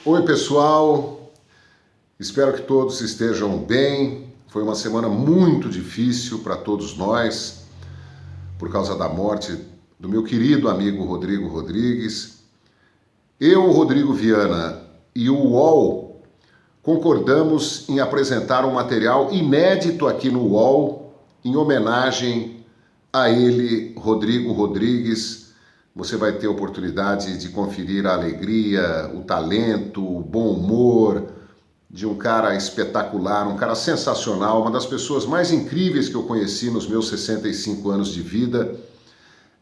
Oi, pessoal. Espero que todos estejam bem. Foi uma semana muito difícil para todos nós, por causa da morte do meu querido amigo Rodrigo Rodrigues. Eu, Rodrigo Viana e o UOL concordamos em apresentar um material inédito aqui no UOL em homenagem a ele, Rodrigo Rodrigues. Você vai ter oportunidade de conferir a alegria, o talento, o bom humor de um cara espetacular, um cara sensacional, uma das pessoas mais incríveis que eu conheci nos meus 65 anos de vida.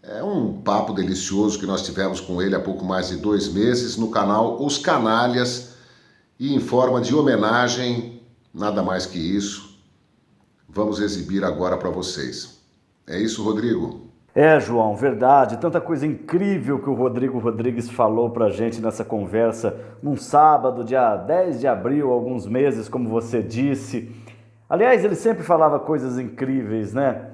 É um papo delicioso que nós tivemos com ele há pouco mais de 2 meses no canal Os Canalhas, e em forma de homenagem, nada mais que isso, vamos exibir agora para vocês. É isso, Rodrigo? João, verdade. Tanta coisa incrível que o Rodrigo Rodrigues falou pra gente nessa conversa num sábado, dia 10 de abril, há alguns meses, como você disse. Aliás, ele sempre falava coisas incríveis, né?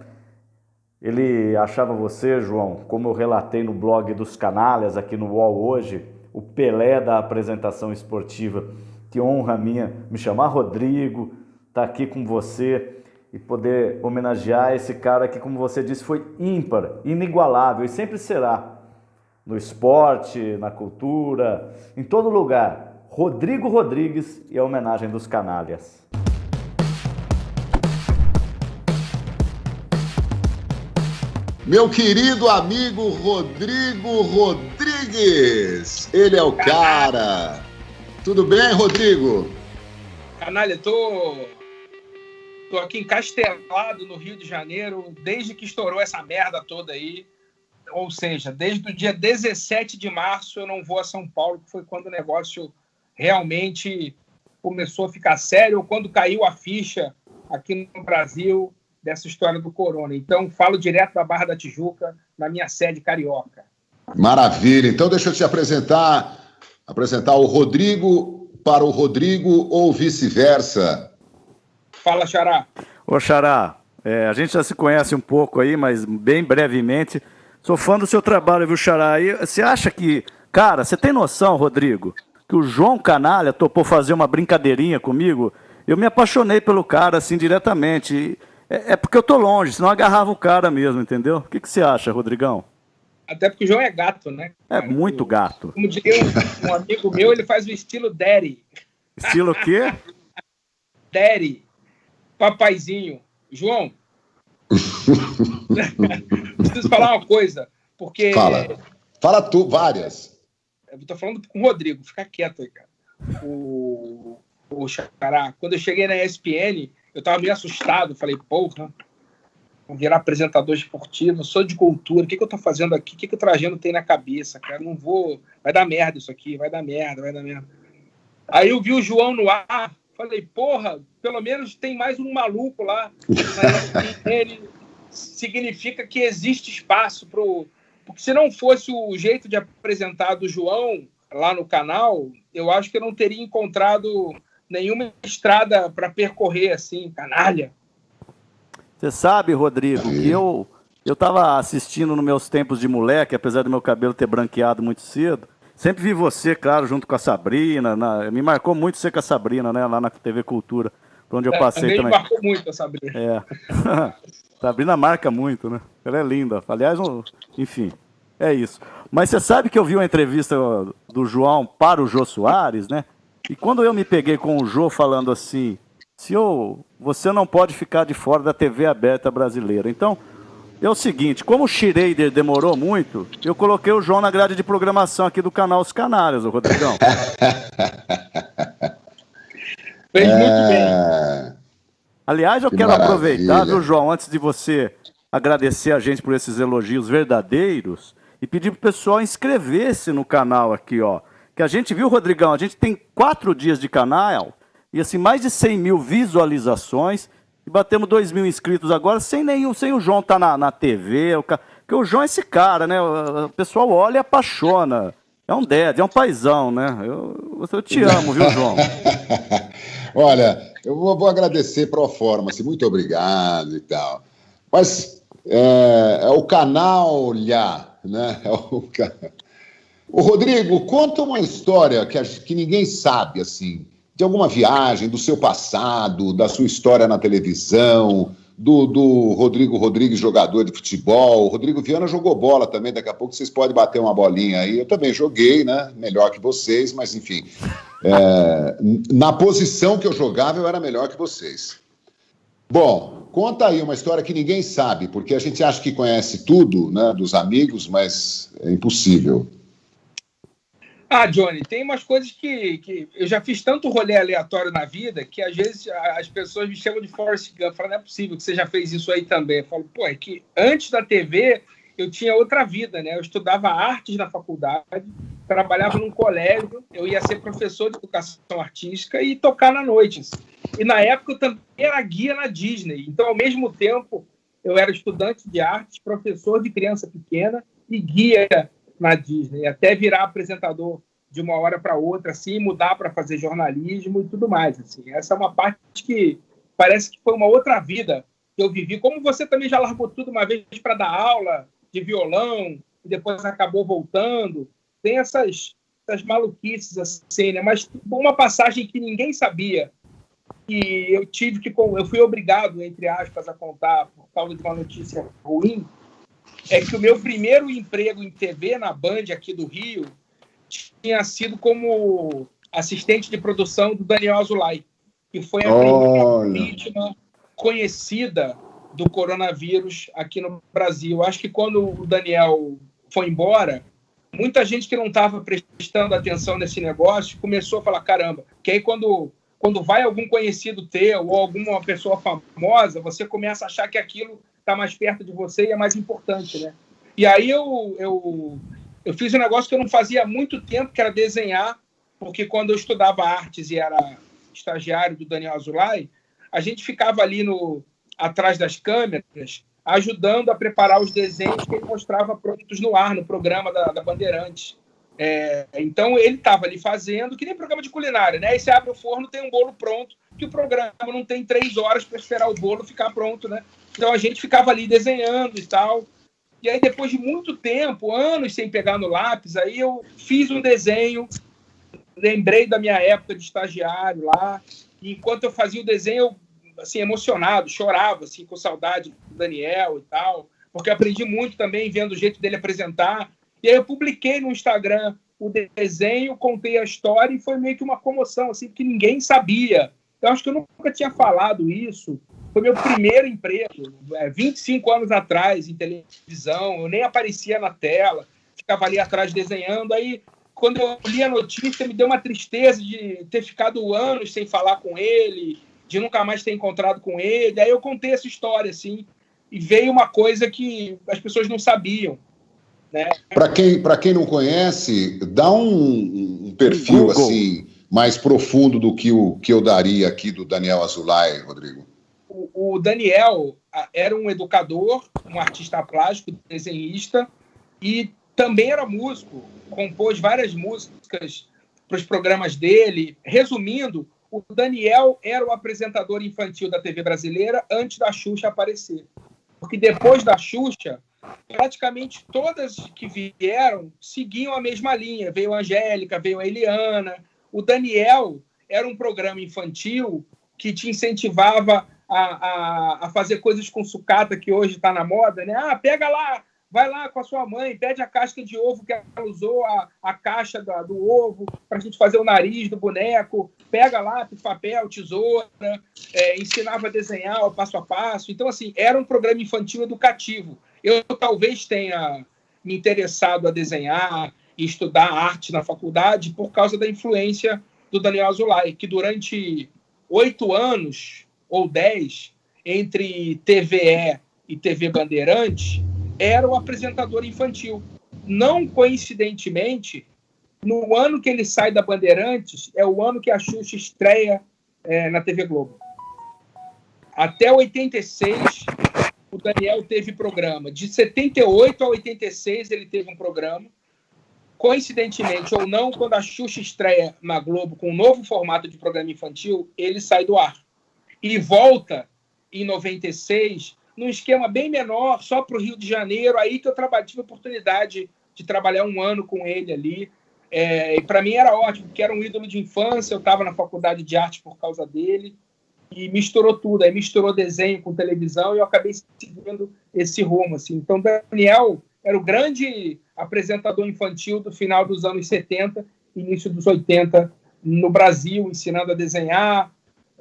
Ele achava você, João, como eu relatei no blog dos Canalhas, aqui no UOL hoje, o Pelé da apresentação esportiva. Que honra minha me chamar Rodrigo, estar aqui com você e poder homenagear esse cara que, como você disse, foi ímpar, inigualável e sempre será. No esporte, na cultura, em todo lugar. Rodrigo Rodrigues e a homenagem dos Canalhas. Meu querido amigo Rodrigo Rodrigues, ele é o cara. Tudo bem, Rodrigo? Canalha, tô aqui encastelado no Rio de Janeiro desde que estourou essa merda toda aí. Ou seja, desde o dia 17 de março eu não vou a São Paulo, que foi quando o negócio realmente começou a ficar sério, ou quando caiu a ficha aqui no Brasil dessa história do corona. Então, falo direto da Barra da Tijuca, na minha sede carioca. Maravilha. Então, deixa eu te apresentar o Rodrigo para o Rodrigo ou vice-versa. Fala, Xará. Ô, Xará, a gente já se conhece um pouco aí, mas bem brevemente. Sou fã do seu trabalho, viu, Xará? E você acha que... Cara, você tem noção, Rodrigo, que o João Canalha topou fazer uma brincadeirinha comigo? Eu me apaixonei pelo cara, assim, diretamente. É porque eu tô longe, senão eu agarrava o cara mesmo, entendeu? O que você acha, Rodrigão? Até porque o João é gato, né? É muito gato. Como diria um amigo meu, ele faz o estilo daddy. Estilo o quê? Daddy. Papaizinho. João, preciso falar uma coisa, porque... Fala tu, várias. Eu tô falando com o Rodrigo, fica quieto aí, cara. O Xará, quando eu cheguei na ESPN, eu tava meio assustado, falei, porra, vou virar apresentador esportivo, sou de cultura, o que eu tô fazendo aqui? O que o Trajano tem na cabeça, cara? Não vou... Vai dar merda isso aqui, vai dar merda. Aí eu vi o João no ar, falei, porra, pelo menos tem mais um maluco lá. Ele significa que existe espaço pro... Porque se não fosse o jeito de apresentar do João lá no canal, eu acho que eu não teria encontrado nenhuma estrada para percorrer assim, canalha. Você sabe, Rodrigo, que eu tava assistindo nos meus tempos de moleque, apesar do meu cabelo ter branqueado muito cedo. Sempre vi você, claro, junto com a Sabrina. Me marcou muito você com a Sabrina, né? Lá na TV Cultura, por onde eu passei também. Me marcou muito a Sabrina. Sabrina marca muito, né? Ela é linda. Aliás, enfim, é isso. Mas você sabe que eu vi uma entrevista do João para o Jô Soares, né? E quando eu me peguei com o Jô falando assim, senhor, você não pode ficar de fora da TV aberta brasileira. Então, é o seguinte, como o Schrader demorou muito, eu coloquei o João na grade de programação aqui do canal Os Canalhas, o Rodrigão. Fez muito bem. Aliás, eu quero aproveitar, viu, João, antes de você agradecer a gente por esses elogios verdadeiros e pedir pro pessoal inscrever-se no canal aqui, ó. Que a gente viu, Rodrigão, a gente tem 4 dias de canal e assim, mais de 100 mil visualizações. E batemos 2.000 inscritos agora, sem o João estar na TV. Porque o João é esse cara, né? O pessoal olha e apaixona. É um dad, é um paizão, né? Eu te amo, viu, João? Olha, eu vou agradecer pro forma, assim, muito obrigado e tal. Mas é o canal, né? Ô, Rodrigo, conta uma história que ninguém sabe, assim, de alguma viagem, do seu passado, da sua história na televisão, do Rodrigo Rodrigues, jogador de futebol. O Rodrigo Viana jogou bola também, daqui a pouco vocês podem bater uma bolinha aí. Eu também joguei, né? Melhor que vocês, mas enfim. Na posição que eu jogava, eu era melhor que vocês. Bom, conta aí uma história que ninguém sabe, porque a gente acha que conhece tudo, né, dos amigos, mas é impossível. Johnny, tem umas coisas que eu já fiz tanto rolê aleatório na vida que às vezes as pessoas me chamam de Forrest Gump. Falam, não é possível que você já fez isso aí também. Eu falo, pô, é que antes da TV eu tinha outra vida, né? Eu estudava artes na faculdade, trabalhava num colégio, eu ia ser professor de educação artística e tocar na noite. Assim. E na época eu também era guia na Disney. Então, ao mesmo tempo, eu era estudante de artes, professor de criança pequena e guia na Disney, até virar apresentador de uma hora para outra, assim, mudar para fazer jornalismo e tudo mais. Assim. Essa é uma parte que parece que foi uma outra vida que eu vivi. Como você também já largou tudo uma vez para dar aula de violão e depois acabou voltando, tem essas maluquices assim, né? Mas uma passagem que ninguém sabia que eu fui obrigado, entre aspas, a contar por causa de uma notícia ruim, é que o meu primeiro emprego em TV na Band aqui do Rio tinha sido como assistente de produção do Daniel Azulay, que foi a primeira vítima conhecida do coronavírus aqui no Brasil. Acho que quando o Daniel foi embora, muita gente que não estava prestando atenção nesse negócio começou a falar, caramba, que aí quando vai algum conhecido teu ou alguma pessoa famosa, você começa a achar que aquilo está mais perto de você e é mais importante, né? E aí eu fiz um negócio que eu não fazia há muito tempo, que era desenhar, porque quando eu estudava artes e era estagiário do Daniel Azulay, a gente ficava ali atrás das câmeras, ajudando a preparar os desenhos que ele mostrava prontos no ar, no programa da Bandeirantes. Então, ele estava ali fazendo, que nem programa de culinária, né? Aí você abre o forno, tem um bolo pronto, que o programa não tem 3 horas para esperar o bolo ficar pronto, né? Então, a gente ficava ali desenhando e tal. E aí, depois de muito tempo, anos sem pegar no lápis, aí eu fiz um desenho, lembrei da minha época de estagiário lá, e enquanto eu fazia o desenho, eu, assim, emocionado, chorava, assim, com saudade do Daniel e tal, porque eu aprendi muito também vendo o jeito dele apresentar. E aí eu publiquei no Instagram o desenho, contei a história e foi meio que uma comoção, assim, porque ninguém sabia. Eu acho que eu nunca tinha falado isso. Foi meu primeiro emprego, 25 anos atrás, em televisão. Eu nem aparecia na tela, ficava ali atrás desenhando. Aí, quando eu li a notícia, me deu uma tristeza de ter ficado anos sem falar com ele, de nunca mais ter encontrado com ele. Aí eu contei essa história, assim, e veio uma coisa que as pessoas não sabiam. Né? Para quem não conhece, dá um perfil Google, assim mais profundo do que eu daria aqui do Daniel Azulay, Rodrigo. O Daniel era um educador, um artista plástico, desenhista, e também era músico, compôs várias músicas para os programas dele. Resumindo, o Daniel era o apresentador infantil da TV brasileira antes da Xuxa aparecer. Porque depois da Xuxa, praticamente todas que vieram seguiam a mesma linha. Veio a Angélica, veio a Eliana. O Daniel era um programa infantil que te incentivava a fazer coisas com sucata, que hoje está na moda, né? Pega lá, vai lá com a sua mãe, pede a casca de ovo que ela usou, a caixa do ovo, para a gente fazer o nariz do boneco, pega lápis, papel, tesoura, ensinava a desenhar o passo a passo. Então, assim, era um programa infantil educativo. Eu talvez tenha me interessado a desenhar e estudar arte na faculdade por causa da influência do Daniel Azulay, que durante 8 anos ou 10, entre TVE e TV Bandeirantes, era o apresentador infantil. Não coincidentemente, no ano que ele sai da Bandeirantes, é o ano que a Xuxa estreia na TV Globo. Até 86, o Daniel teve programa. De 78 a 86, ele teve um programa. Coincidentemente ou não, quando a Xuxa estreia na Globo com um novo formato de programa infantil, ele sai do ar. E volta em 96, num esquema bem menor, só para o Rio de Janeiro, aí que eu tive a oportunidade de trabalhar um ano com ele ali. E para mim era ótimo, porque era um ídolo de infância, eu estava na faculdade de arte por causa dele, e misturou tudo, aí misturou desenho com televisão, e eu acabei seguindo esse rumo. Assim. Então, Daniel era o grande apresentador infantil do final dos anos 70, início dos 80, no Brasil, ensinando a desenhar,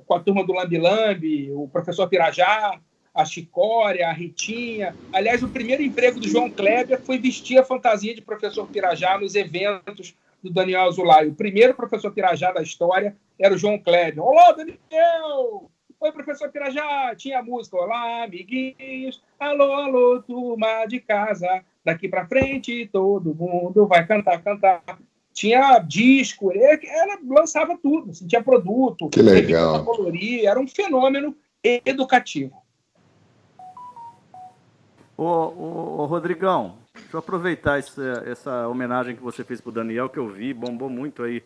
com a turma do Lambi Lambi, o professor Pirajá, a Chicória, a Ritinha. Aliás, o primeiro emprego do João Kleber foi vestir a fantasia de professor Pirajá nos eventos do Daniel Azulay. O primeiro professor Pirajá da história era o João Kleber. Olá, Daniel! Oi, professor Pirajá! Tinha a música. Olá, amiguinhos! Alô, alô, turma de casa! Daqui pra frente todo mundo vai cantar, cantar. Tinha disco, ela lançava tudo, assim, tinha produto, que legal. Colorir, era um fenômeno educativo. Ô, Rodrigão, deixa eu aproveitar essa homenagem que você fez pro Daniel, que eu vi, bombou muito aí.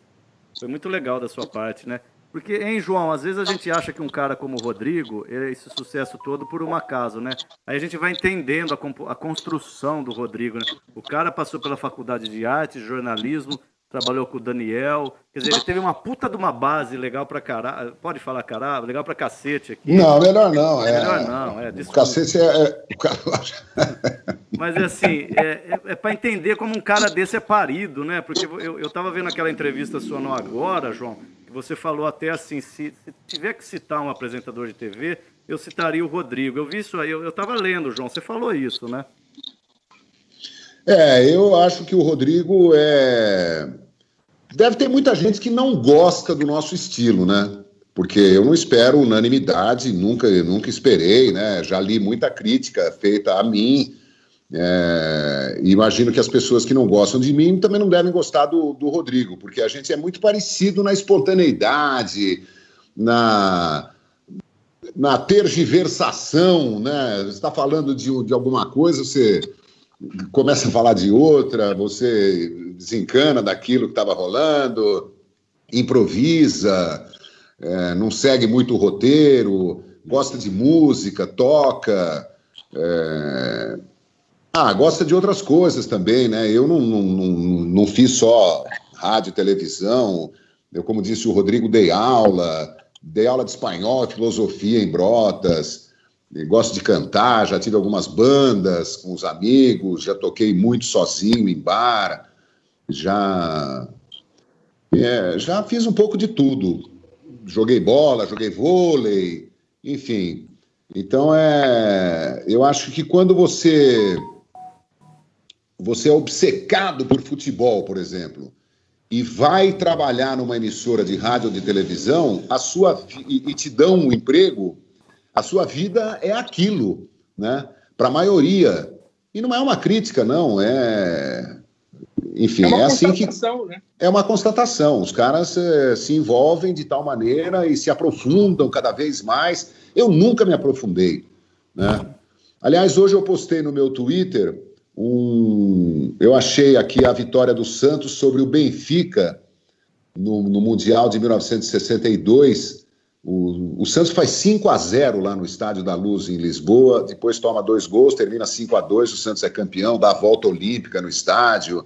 Foi muito legal da sua parte, né? Porque, hein, João, às vezes a gente acha que um cara como o Rodrigo, esse sucesso todo por um acaso, né? Aí a gente vai entendendo a construção do Rodrigo, né? O cara passou pela faculdade de arte, jornalismo, trabalhou com o Daniel, quer dizer, ele teve uma puta de uma base legal pra caralho, pode falar caralho, legal pra cacete aqui. Não, melhor não. Melhor não, o cacete Mas assim, pra entender como um cara desse é parido, né? Porque eu tava vendo aquela entrevista sua no Agora, João, que você falou até assim, se tiver que citar um apresentador de TV, eu citaria o Rodrigo. Eu vi isso aí, eu tava lendo, João, você falou isso, né? Eu acho que o Rodrigo deve ter muita gente que não gosta do nosso estilo, né? Porque eu não espero unanimidade, nunca esperei, né? Já li muita crítica feita a mim. Imagino que as pessoas que não gostam de mim também não devem gostar do Rodrigo, porque a gente é muito parecido na espontaneidade, na tergiversação, né? Você está falando de alguma coisa, você começa a falar de outra, você desencana daquilo que estava rolando, improvisa, não segue muito o roteiro, gosta de música, toca, gosta de outras coisas também, né? Eu não fiz só rádio e televisão, eu, como disse o Rodrigo, dei aula de espanhol, filosofia em Brotas. Gosto de cantar, já tive algumas bandas com os amigos, já toquei muito sozinho em bar, já fiz um pouco de tudo. Joguei bola, joguei vôlei, enfim. Então, eu acho que quando você é obcecado por futebol, por exemplo, e vai trabalhar numa emissora de rádio ou de televisão, e te dão um emprego, a sua vida é aquilo, né? Para a maioria. E não é uma crítica, não. Enfim, uma assim que... né? É uma constatação. Os caras se envolvem de tal maneira e se aprofundam cada vez mais. Eu nunca me aprofundei, né? Aliás, hoje eu postei no meu Twitter eu achei aqui a vitória do Santos sobre o Benfica no Mundial de 1962. O Santos faz 5-0 lá no Estádio da Luz, em Lisboa, depois toma 2 gols, termina 5-2, o Santos é campeão, dá a volta olímpica no estádio,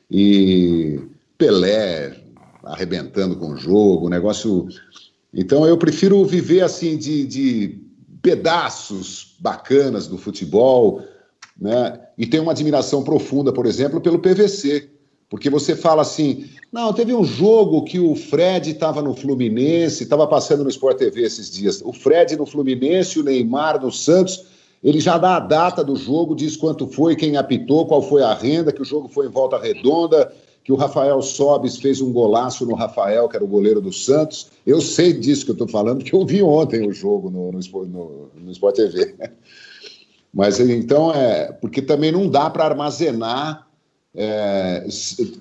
e Pelé arrebentando com o jogo, o negócio... Então eu prefiro viver assim de pedaços bacanas do futebol, né? E tenho uma admiração profunda, por exemplo, pelo PVC, porque você fala assim, não, teve um jogo que o Fred estava no Fluminense, estava passando no Sport TV esses dias, o Fred no Fluminense, o Neymar no Santos, ele já dá a data do jogo, diz quanto foi, quem apitou, qual foi a renda, que o jogo foi em volta redonda, que o Rafael Sobis fez um golaço no Rafael, que era o goleiro do Santos. Eu sei disso que eu estou falando, porque eu vi ontem o jogo no Sport TV. Mas então, porque também não dá para armazenar,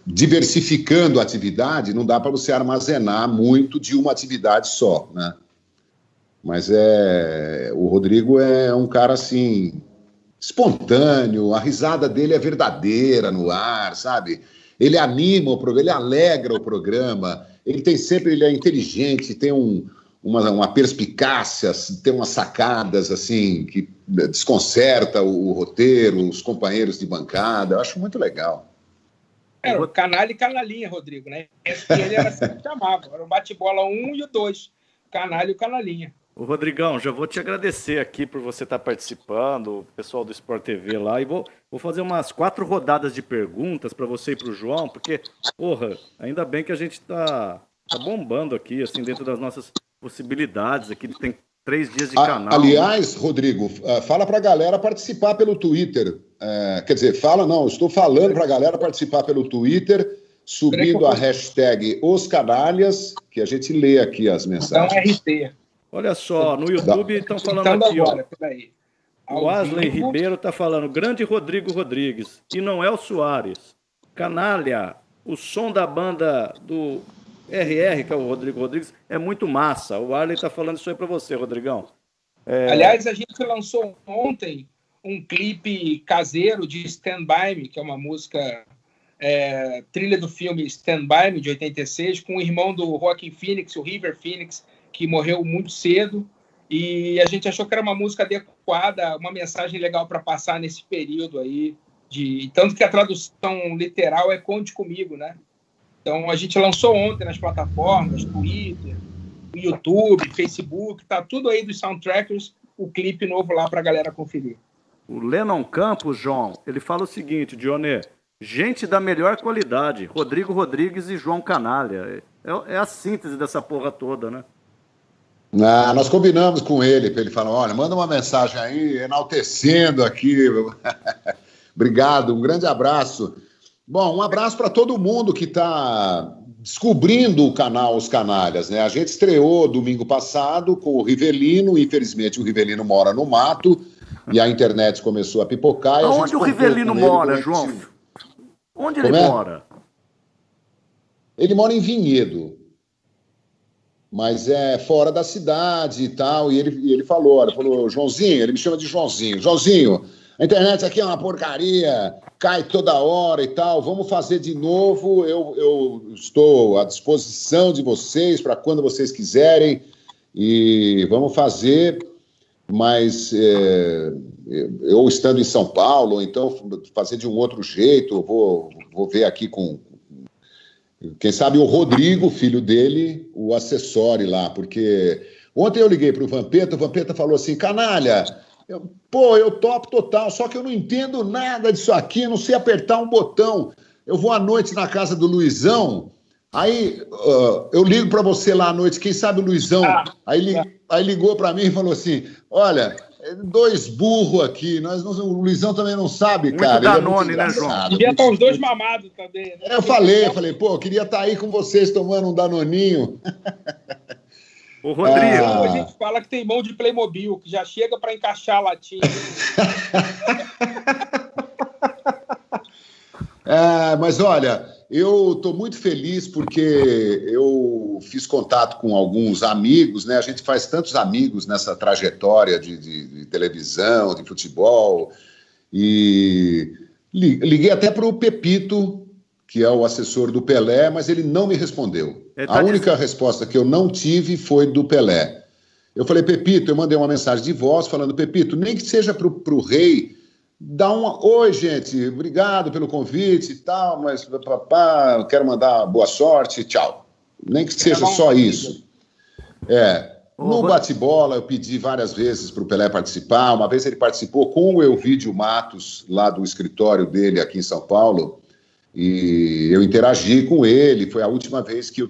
diversificando a atividade, não dá para você armazenar muito de uma atividade só, né? Mas o Rodrigo é um cara, assim, espontâneo, a risada dele é verdadeira no ar, sabe? Ele anima o programa, ele alegra o programa, ele é inteligente, tem uma perspicácia, tem umas sacadas, assim, que desconcerta o roteiro, os companheiros de bancada. Eu acho muito legal. Era o Canalha e Canalinha, Rodrigo, né? Ele era assim que chamava. Era o bate-bola 1 e o 2. Canalha e o Canalinha. Ô, Rodrigão, já vou te agradecer aqui por você estar participando, o pessoal do Sport TV lá, e vou fazer umas 4 rodadas de perguntas para você e para o João, porque, porra, ainda bem que a gente tá bombando aqui, assim, dentro das nossas possibilidades aqui, tem 3 dias de canal. Aliás, Rodrigo, fala para a galera participar pelo Twitter. Quer dizer, estou falando para a galera participar pelo Twitter, subindo a hashtag Os Canalhas, que a gente lê aqui as mensagens. Então, RT. Olha só, no YouTube estão falando aqui, agora, ó. O Asley Ribeiro está falando, grande Rodrigo Rodrigues, e Noel Soares. Canalha, o som da banda do RR, que é o Rodrigo Rodrigues, é muito massa. O Arley está falando isso aí para você, Rodrigão. Aliás, a gente lançou ontem um clipe caseiro de Stand By Me, que é uma música, trilha do filme Stand By Me, de 86, com o irmão do Joaquin Phoenix, o River Phoenix, que morreu muito cedo, e a gente achou que era uma música adequada, uma mensagem legal para passar nesse período aí, tanto que a tradução literal é Conte Comigo, né? Então a gente lançou ontem nas plataformas, Twitter, YouTube, Facebook, tá tudo aí dos Soundtrackers, o clipe novo lá para a galera conferir. O Lennon Campos, João, ele fala o seguinte, Dionê, gente da melhor qualidade, Rodrigo Rodrigues e João Canalha, é a síntese dessa porra toda, né? Nós combinamos com ele, para ele falar, olha, manda uma mensagem aí, enaltecendo aqui. Obrigado, um grande abraço. Bom, um abraço para todo mundo que está descobrindo o canal Os Canalhas, né? A gente estreou domingo passado com o Rivelino, infelizmente o Rivelino mora no mato, e a internet começou a pipocar. E onde o Rivelino mora, João? Onde ele mora? Ele mora em Vinhedo. Mas é fora da cidade e tal, e ele falou, Joãozinho, ele me chama de Joãozinho, a internet aqui é uma porcaria, cai toda hora e tal, vamos fazer de novo, eu estou à disposição de vocês para quando vocês quiserem, e vamos fazer, mas eu estando em São Paulo, então fazer de um outro jeito, eu vou ver aqui com... Quem sabe o Rodrigo, filho dele, o acessore lá, porque ontem eu liguei para o Vampeta falou assim, Canalha, eu topo total, só que eu não entendo nada disso aqui, não sei apertar um botão. Eu vou à noite na casa do Luizão, aí eu ligo para você lá à noite, quem sabe o Luizão, aí ligou para mim e falou assim, olha... 2 burros aqui, o Luizão também não sabe, muito cara. Danone, ele é muito, né, João? Devia estar os 2 mamados também. Né? Eu falei, eu queria estar aí com vocês tomando um Danoninho. Ô, Rodrigo. A gente fala que tem mão de Playmobil, que já chega para encaixar a latinha. Mas olha, eu estou muito feliz porque eu fiz contato com alguns amigos, né? A gente faz tantos amigos nessa trajetória de televisão, de futebol, e liguei até para o Pepito, que é o assessor do Pelé, mas ele não me respondeu. A única resposta que eu não tive foi do Pelé. Eu falei, Pepito, eu mandei uma mensagem de voz falando, Pepito, nem que seja para o Rei, dá uma... Oi, gente, obrigado pelo convite e tal, mas papá, eu quero mandar boa sorte, tchau. Nem que seja só isso. No bate-bola, eu pedi várias vezes para o Pelé participar. Uma vez ele participou com o Elvídio Matos, lá do escritório dele aqui em São Paulo, e eu interagi com ele. Foi a última vez que eu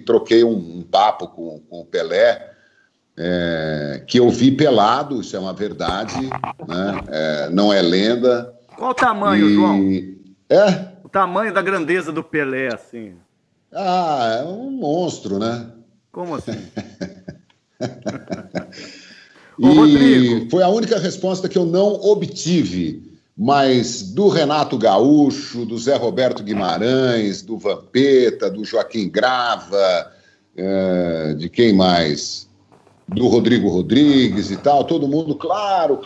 troquei um papo com o Pelé, que eu vi pelado, isso é uma verdade, né? Não é lenda. Qual o tamanho, João? O tamanho da grandeza do Pelé, assim? É um monstro, né? Como assim? E foi a única resposta que eu não obtive, mas do Renato Gaúcho, do Zé Roberto Guimarães, do Vampeta, do Joaquim Grava, de quem mais? Do Rodrigo Rodrigues e tal, todo mundo, claro.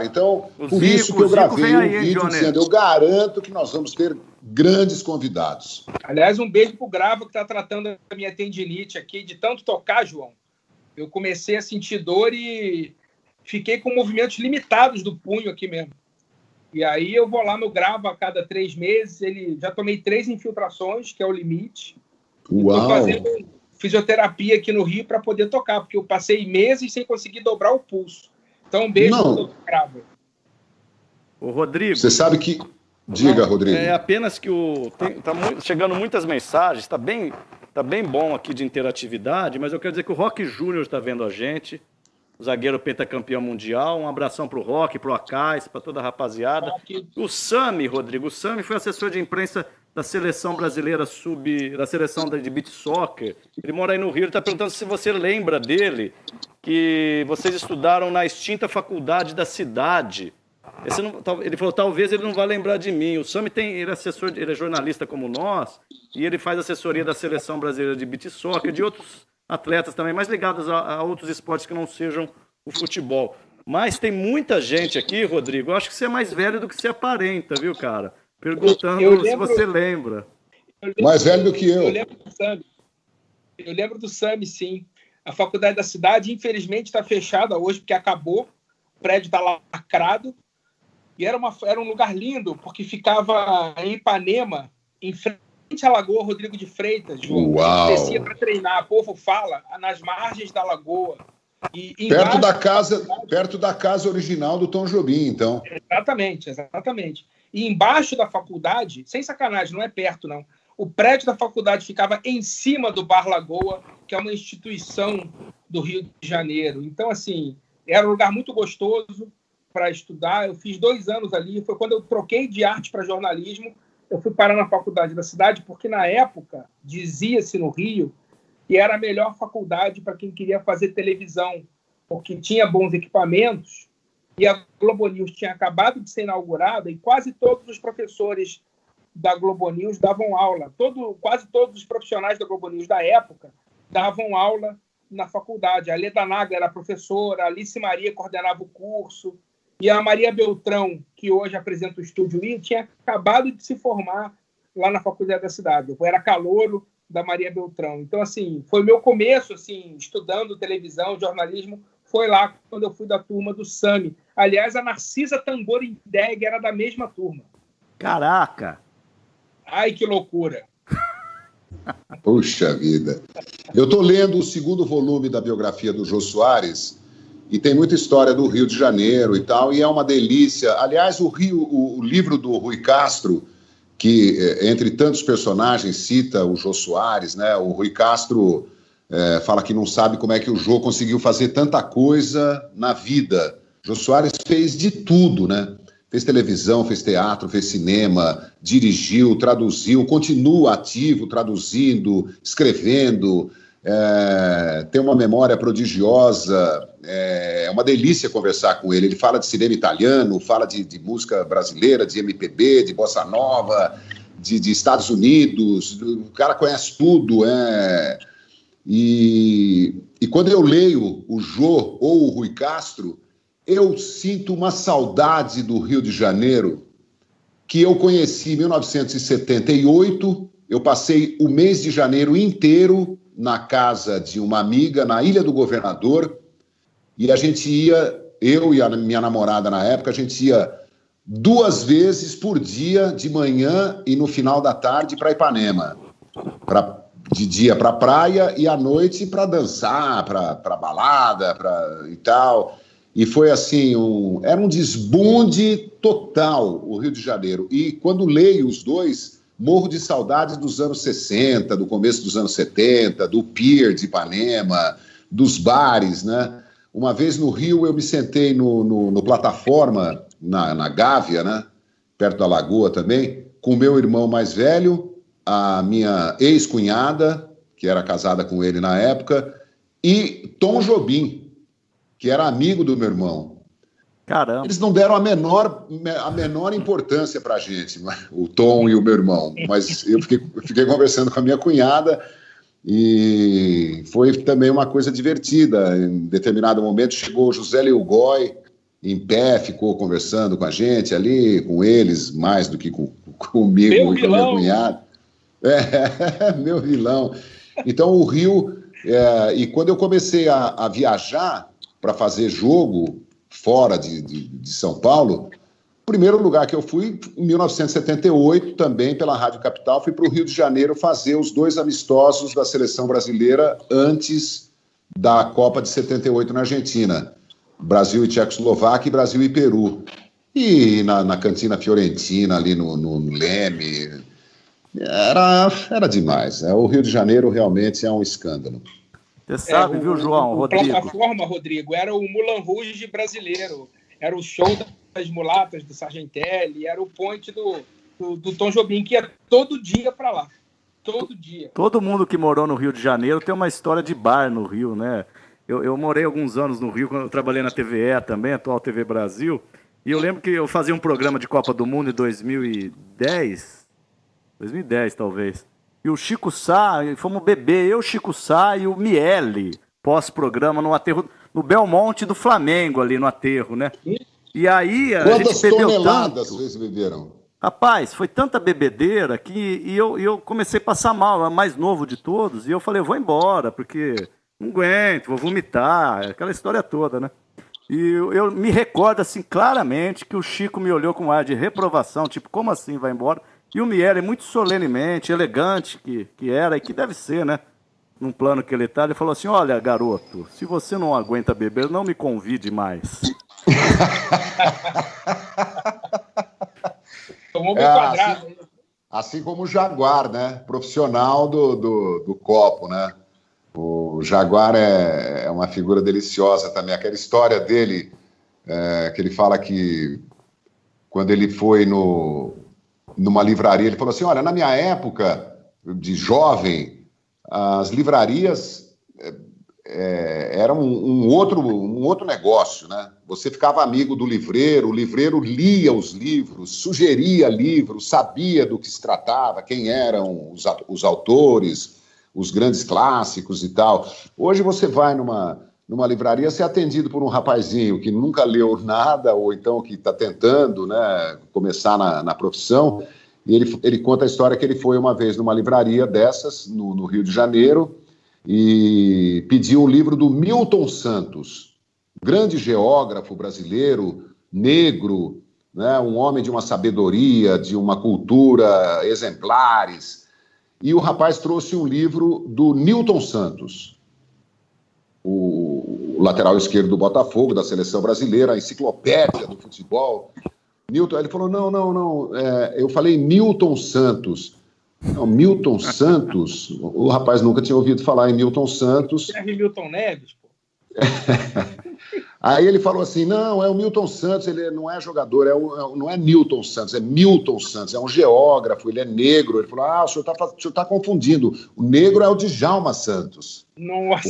Então, por isso que eu gravei um vídeo dizendo, eu garanto que nós vamos ter grandes convidados. Aliás, um beijo pro Grava, que está tratando a minha tendinite aqui, de tanto tocar, João. Eu comecei a sentir dor e fiquei com movimentos limitados do punho aqui mesmo. E aí eu vou lá no Grava a cada 3 meses, já tomei 3 infiltrações, que é o limite. Estou fazendo fisioterapia aqui no Rio para poder tocar, porque eu passei meses sem conseguir dobrar o pulso. Então, um beijo pro Grava. Ô, Rodrigo... Você sabe que... Diga, Rodrigo. É apenas que tá chegando muitas mensagens, tá bem bom aqui de interatividade, mas eu quero dizer que o Roque Júnior está vendo a gente, o zagueiro pentacampeão mundial. Um abração pro Roque, pro Acais, para toda a rapaziada. O Sami, Rodrigo, o Sami foi assessor de imprensa da seleção brasileira da seleção de beach soccer. Ele mora aí no Rio, ele está perguntando se você lembra dele, que vocês estudaram na extinta faculdade da cidade. Ele falou, talvez ele não vá lembrar de mim. O Sami ele é jornalista como nós, e ele faz assessoria da seleção brasileira de beach soccer, de outros atletas também, mais ligados a outros esportes que não sejam o futebol. Mas tem muita gente aqui, Rodrigo, eu acho que você é mais velho do que você aparenta, viu, cara? Perguntando se você lembra. Mais velho do que eu. Eu lembro do Sami, sim. A faculdade da cidade, infelizmente, está fechada hoje, porque acabou. O prédio está lacrado. E era um lugar lindo, porque ficava em Ipanema, em frente à Lagoa Rodrigo de Freitas, João. Uau. A gente descia para treinar, povo fala, nas margens da lagoa. E perto da casa original do Tom Jobim, então. Exatamente. E embaixo da faculdade, sem sacanagem, não é perto, não. O prédio da faculdade ficava em cima do Bar Lagoa, que é uma instituição do Rio de Janeiro. Então, assim, era um lugar muito gostoso para estudar. Eu fiz 2 anos ali. Foi quando eu troquei de arte para jornalismo. Eu fui parar na faculdade da cidade, porque na época dizia-se no Rio que era a melhor faculdade para quem queria fazer televisão, porque tinha bons equipamentos e a Globo News tinha acabado de ser inaugurada e quase todos os professores da Globo News davam aula. Quase todos os profissionais da Globo News da época davam aula na faculdade. A Leda Naga era professora, a Alice Maria coordenava o curso, e a Maria Beltrão, que hoje apresenta o Estúdio I, tinha acabado de se formar lá na faculdade da cidade. Eu era calouro da Maria Beltrão. Então, assim, foi meu começo, assim, estudando televisão, jornalismo, foi lá quando eu fui da turma do Sami. Aliás, a Narcisa Tamborindeg era da mesma turma. Caraca! Ai, que loucura! Puxa vida! Eu estou lendo o 2º volume da biografia do Jô Soares e tem muita história do Rio de Janeiro e tal, e é uma delícia. Aliás, o livro do Rui Castro, que, entre tantos personagens, cita o Jô Soares, né? O Rui Castro fala que não sabe como é que o Jô conseguiu fazer tanta coisa na vida. Jô Soares fez de tudo, né? Fez televisão, fez teatro, fez cinema, dirigiu, traduziu, continua ativo, traduzindo, escrevendo, tem uma memória prodigiosa, é uma delícia conversar com ele. Ele fala de cinema italiano, fala de música brasileira, de MPB, de bossa nova, de Estados Unidos, o cara conhece tudo, E quando eu leio o Jô ou o Rui Castro, eu sinto uma saudade do Rio de Janeiro, que eu conheci em 1978. Eu passei o mês de janeiro inteiro na casa de uma amiga, na Ilha do Governador, e a gente ia, eu e a minha namorada na época, a gente ia 2 vezes por dia, de manhã e no final da tarde, para Ipanema. De dia para praia e à noite para dançar, para balada e tal. E foi assim, era um desbunde total o Rio de Janeiro. E quando leio os dois, morro de saudades dos anos 60, do começo dos anos 70, do Pier de Ipanema, dos bares, né? Uma vez no Rio eu me sentei no Plataforma, na Gávea, né? Perto da Lagoa também, com o meu irmão mais velho, a minha ex-cunhada, que era casada com ele na época, e Tom Jobim, que era amigo do meu irmão. Caramba. Eles não deram a menor importância para a gente, o Tom e o meu irmão, mas eu fiquei conversando com a minha cunhada e foi também uma coisa divertida. Em determinado momento chegou o José Leogói, em pé, ficou conversando com a gente ali, com eles, mais do que comigo e com a minha cunhada. Meu vilão. Então o Rio, e quando eu comecei a viajar para fazer jogo fora de São Paulo, O primeiro lugar que eu fui, em 1978, também pela Rádio Capital, fui para o Rio de Janeiro fazer os 2 amistosos da seleção brasileira antes da Copa de 78 na Argentina. Brasil e Tchecoslováquia e Brasil e Peru. E na cantina fiorentina, ali no Leme, era demais. O Rio de Janeiro realmente é um escândalo. Você sabe, viu, João, Rodrigo? A plataforma, Rodrigo, era o Moulin Rouge brasileiro. Era o show das mulatas do Sargentelli, era o point do Tom Jobim, que ia todo dia para lá. Todo dia. Todo mundo que morou no Rio de Janeiro tem uma história de bar no Rio, né? Eu morei alguns anos no Rio, quando eu trabalhei na TVE também, atual TV Brasil, e eu lembro que eu fazia um programa de Copa do Mundo em 2010 talvez, e o Chico Sá, fomos beber, eu, Chico Sá e o Miele, pós-programa no aterro, no Belmonte do Flamengo, ali no aterro, né? E aí a Quantas gente bebeu toneladas tanto. vocês beberam? Rapaz, foi tanta bebedeira que eu comecei a passar mal, eu era mais novo de todos, e eu falei, eu vou embora, porque não aguento, vou vomitar, aquela história toda, né? E eu me recordo, assim, claramente que o Chico me olhou com um ar de reprovação, tipo, como assim vai embora? E o Miele, muito solenemente, elegante que era, e que deve ser, né? Num plano que ele tá, ele falou assim, olha, garoto, se você não aguenta beber, não me convide mais. Tomou meu quadrado. Assim como o Jaguar, né? Profissional do copo, né? O Jaguar é uma figura deliciosa também. Aquela história dele, que ele fala que quando ele foi numa livraria, ele falou assim, olha, na minha época de jovem, as livrarias eram um outro negócio, né? Você ficava amigo do livreiro, o livreiro lia os livros, sugeria livros, sabia do que se tratava, quem eram os autores, os grandes clássicos e tal. Hoje você vai numa livraria ser atendido por um rapazinho que nunca leu nada, ou então que está tentando, né, começar na profissão, e ele conta a história que ele foi uma vez numa livraria dessas, no Rio de Janeiro, e pediu um livro do Milton Santos, grande geógrafo brasileiro, negro, né, um homem de uma sabedoria, de uma cultura exemplares. E o rapaz trouxe um livro do Nilton Santos, o lateral esquerdo do Botafogo, da seleção brasileira, a enciclopédia do futebol. Nilton, ele falou, não, eu falei Milton Santos. Não, Milton Santos, o rapaz nunca tinha ouvido falar em Milton Santos. Serve Milton Neves, pô. Aí ele falou assim, não, é o Milton Santos, ele não é jogador, não é Nilton Santos, é Milton Santos, é um geógrafo, ele é negro. Ele falou, o senhor está confundindo, o negro é o Djalma Santos. Nossa.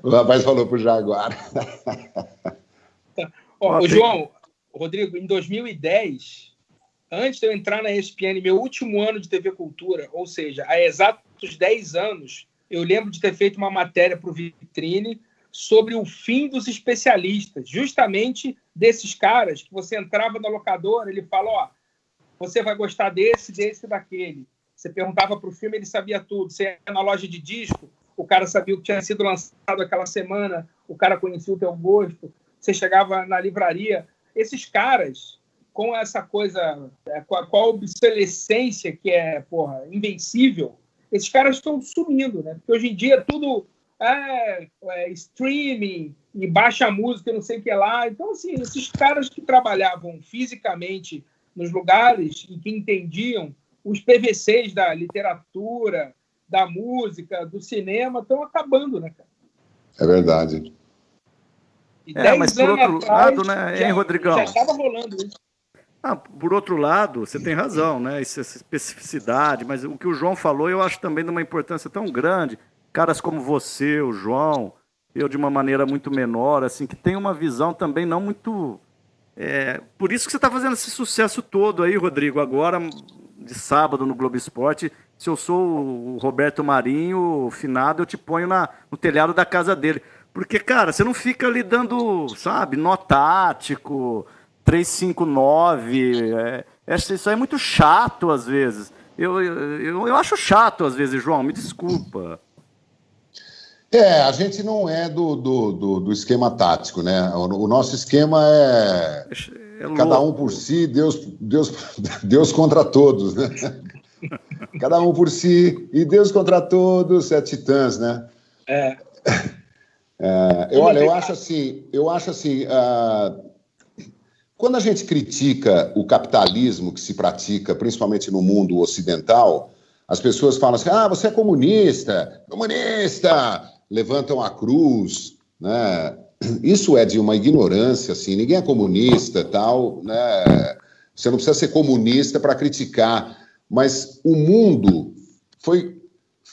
O rapaz falou pro Jaguar. Ó, João, Rodrigo, em 2010, antes de eu entrar na ESPN, meu último ano de TV Cultura, ou seja, há exatos 10 anos, eu lembro de ter feito uma matéria para o Vitrine sobre o fim dos especialistas, justamente desses caras que você entrava na locadora, ele fala, ó, você vai gostar desse e daquele. Você perguntava para o filme, ele sabia tudo. Você ia na loja de disco, o cara sabia o que tinha sido lançado aquela semana, o cara conhecia o teu gosto. Você chegava na livraria. Esses caras, com essa coisa, com a obsolescência que é, invencível, esses caras estão sumindo, né? Porque hoje em dia tudo streaming e baixa música, não sei o que lá. Então, assim, esses caras que trabalhavam fisicamente nos lugares e que entendiam os PVCs da literatura, da música, do cinema, estão acabando, né, cara? É verdade. Mas por outro lado, né, hein, Rodrigão? Já estava rolando isso. Por outro lado, você tem razão, né? Essa especificidade, mas o que o João falou, eu acho também de uma importância tão grande. Caras como você, o João, eu de uma maneira muito menor, assim, que tem uma visão também não muito... Por isso que você está fazendo esse sucesso todo aí, Rodrigo, agora, de sábado no Globo Esporte. Se eu sou o Roberto Marinho, finado, eu te ponho no telhado da casa dele. Porque, cara, você não fica ali dando, sabe, nó tático, 359, isso aí é muito chato às vezes. Eu acho chato às vezes, João, me desculpa. A gente não é do esquema tático, né? O nosso esquema Cada um por si, Deus contra todos, né? Cada um por si e Deus contra todos, é Titãs, né? Eu acho assim, quando a gente critica o capitalismo que se pratica, principalmente no mundo ocidental, as pessoas falam assim, você é comunista, levantam a cruz, né? Isso é de uma ignorância, assim, ninguém é comunista, tal, né? Você não precisa ser comunista para criticar, mas o mundo foi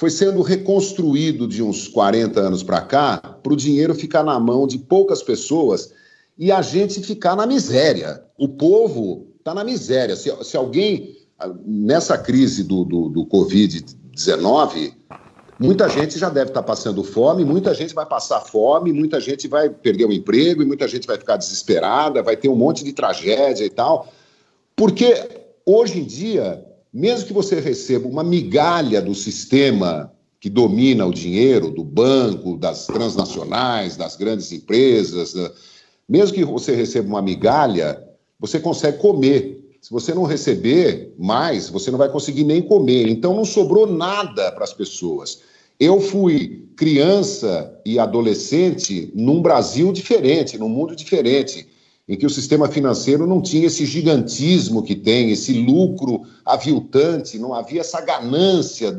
sendo reconstruído de uns 40 anos para cá, para o dinheiro ficar na mão de poucas pessoas e a gente ficar na miséria. O povo está na miséria. Se alguém, nessa crise do Covid-19, muita gente já deve estar passando fome, muita gente vai passar fome, muita gente vai perder o emprego e muita gente vai ficar desesperada, vai ter um monte de tragédia e tal. Porque hoje em dia, mesmo que você receba uma migalha do sistema que domina o dinheiro, do banco, das transnacionais, das grandes empresas, mesmo que você receba uma migalha, você consegue comer. Se você não receber mais, você não vai conseguir nem comer. Então não sobrou nada para as pessoas. Eu fui criança e adolescente num Brasil diferente, num mundo diferente, em que o sistema financeiro não tinha esse gigantismo que tem, esse lucro aviltante, não havia essa ganância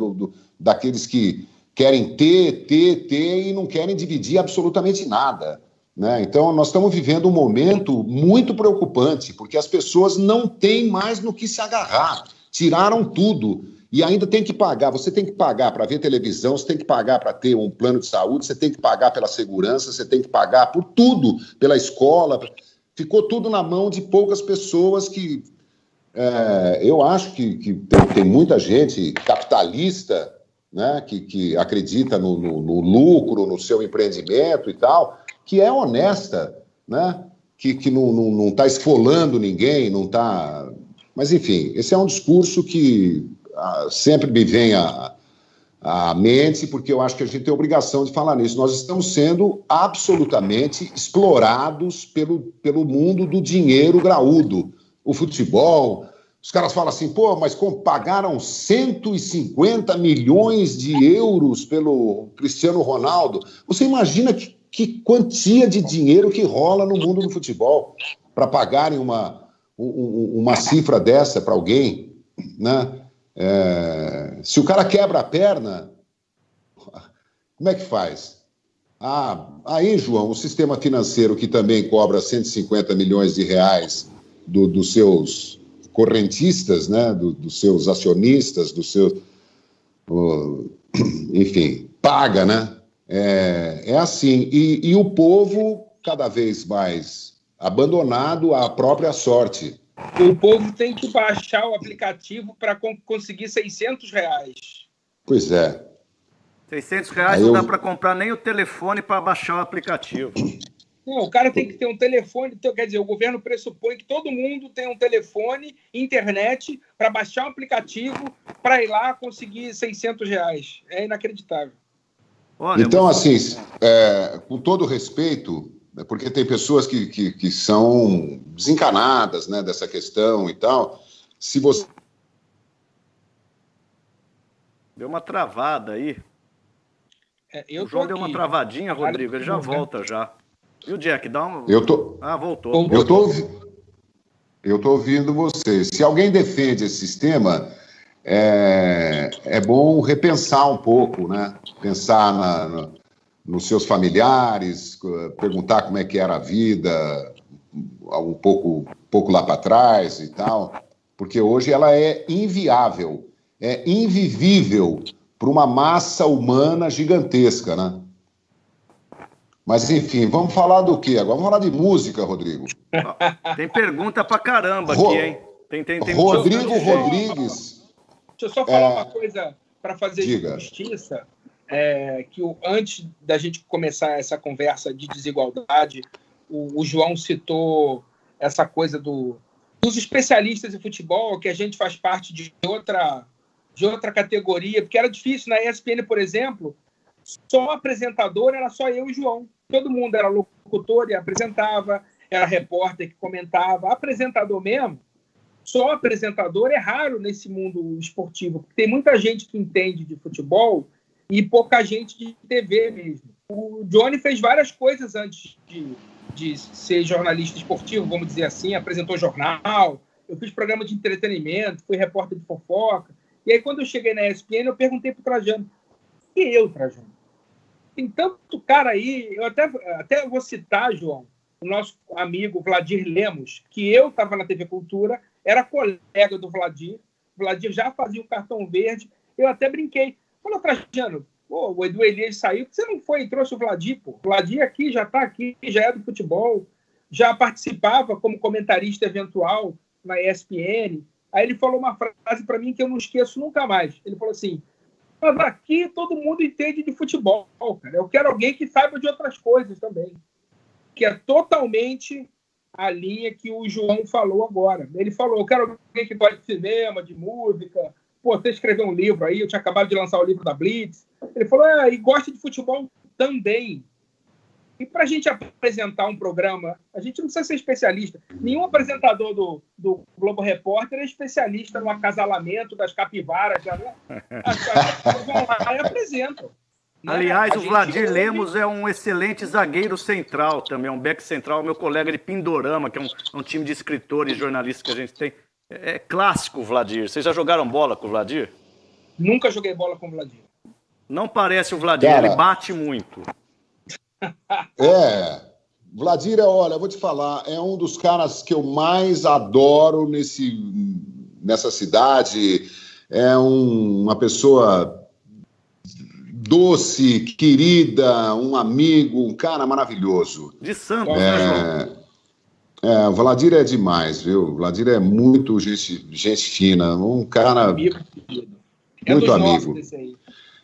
daqueles que querem ter e não querem dividir absolutamente nada, né? Então, nós estamos vivendo um momento muito preocupante, porque as pessoas não têm mais no que se agarrar, tiraram tudo e ainda tem que pagar. Você tem que pagar para ver televisão, você tem que pagar para ter um plano de saúde, você tem que pagar pela segurança, você tem que pagar por tudo, pela escola. Ficou tudo na mão de poucas pessoas que... eu acho que tem muita gente capitalista, né, que acredita no lucro, no seu empreendimento e tal, que é honesta, né, que não está esfolando ninguém, não está... Mas, enfim, esse é um discurso que sempre me vem à mente, porque eu acho que a gente tem a obrigação de falar nisso. Nós estamos sendo absolutamente explorados pelo mundo do dinheiro graúdo. O futebol, os caras falam assim, mas pagaram 150 milhões de euros pelo Cristiano Ronaldo. Você imagina que quantia de dinheiro que rola no mundo do futebol para pagarem uma cifra dessa para alguém, né? Se o cara quebra a perna, como é que faz? Aí, João, o sistema financeiro que também cobra 150 milhões de reais dos seus correntistas, né? Dos seus acionistas, enfim, paga, né? É assim. E o povo cada vez mais abandonado à própria sorte. O povo tem que baixar o aplicativo para conseguir R$600. Pois é. R$600 não dá para comprar nem o telefone para baixar o aplicativo. Não, o cara tem que ter um telefone, quer dizer, o governo pressupõe que todo mundo tem um telefone, internet, para baixar um aplicativo, para ir lá conseguir R$600. É inacreditável. Olha, então, assim, com todo respeito, porque tem pessoas que são desencanadas, né, dessa questão e tal, se você... Deu uma travada aí. O João deu uma travadinha, Rodrigo, ele já volta já. E o Jack, dá um... voltou. Eu tô ouvindo você. Se alguém defende esse sistema, é bom repensar um pouco, né? Pensar nos seus familiares, perguntar como é que era a vida um pouco lá para trás e tal, porque hoje ela é inviável, é invivível para uma massa humana gigantesca, né? Mas, enfim, vamos falar do quê agora? Vamos falar de música, Rodrigo. Tem pergunta pra caramba aqui, hein? Tem Rodrigo Rodrigues. Deixa eu só falar uma coisa para fazer justiça. Que antes da gente começar essa conversa de desigualdade, o João citou essa coisa dos especialistas em futebol, que a gente faz parte de outra categoria, porque era difícil. Na ESPN, por exemplo, só apresentador era só eu e o João. Todo mundo era locutor e apresentava. era repórter que comentava, apresentador mesmo, só apresentador é raro nesse mundo esportivo, porque tem muita gente que entende de futebol e pouca gente de TV mesmo. O Johnny fez várias coisas antes de ser jornalista esportivo, vamos dizer assim, apresentou jornal, eu fiz programa de entretenimento, fui repórter de fofoca. E aí, quando eu cheguei na ESPN, eu perguntei pro Trajano, e eu, Trajano? Tem tanto cara aí, eu até vou citar, João, o nosso amigo Vladir Lemos, que eu estava na TV Cultura, era colega do Vladir, o Vladir já fazia o cartão verde, eu até brinquei. Falou, Trajano, pô, o Edu Elias saiu, você não foi e trouxe o Vladir, pô? O Vladir aqui, já está aqui, já é do futebol, já participava como comentarista eventual na ESPN. Aí ele falou uma frase para mim que eu não esqueço nunca mais. Ele falou assim, mas aqui todo mundo entende de futebol, cara. Eu quero alguém que saiba de outras coisas também. Que é totalmente a linha que o João falou agora. Ele falou, eu quero alguém que gosta de cinema, de música. Pô, você escreveu um livro aí, eu tinha acabado de lançar o livro da Blitz. Ele falou, e gosta de futebol também. E para a gente apresentar um programa, a gente não precisa ser especialista. Nenhum apresentador do Globo Repórter é especialista no acasalamento das capivaras. Né? As pessoas vão lá e apresentam. Né? Aliás, o Vladir Lemos é um excelente zagueiro central também, um back central, meu colega de Pindorama, que é um time de escritores e jornalistas que a gente tem. É clássico o Vladir. Vocês já jogaram bola com o Vladir? Nunca joguei bola com o Vladir. Não parece o Vladir, cara, ele bate muito. Vladir, olha, eu vou te falar, é um dos caras que eu mais adoro nessa cidade. É uma pessoa doce, querida, um amigo, um cara maravilhoso. De Santos, né, João? O Vladir é demais, viu? O Vladir é muito gente fina, um cara muito amigo.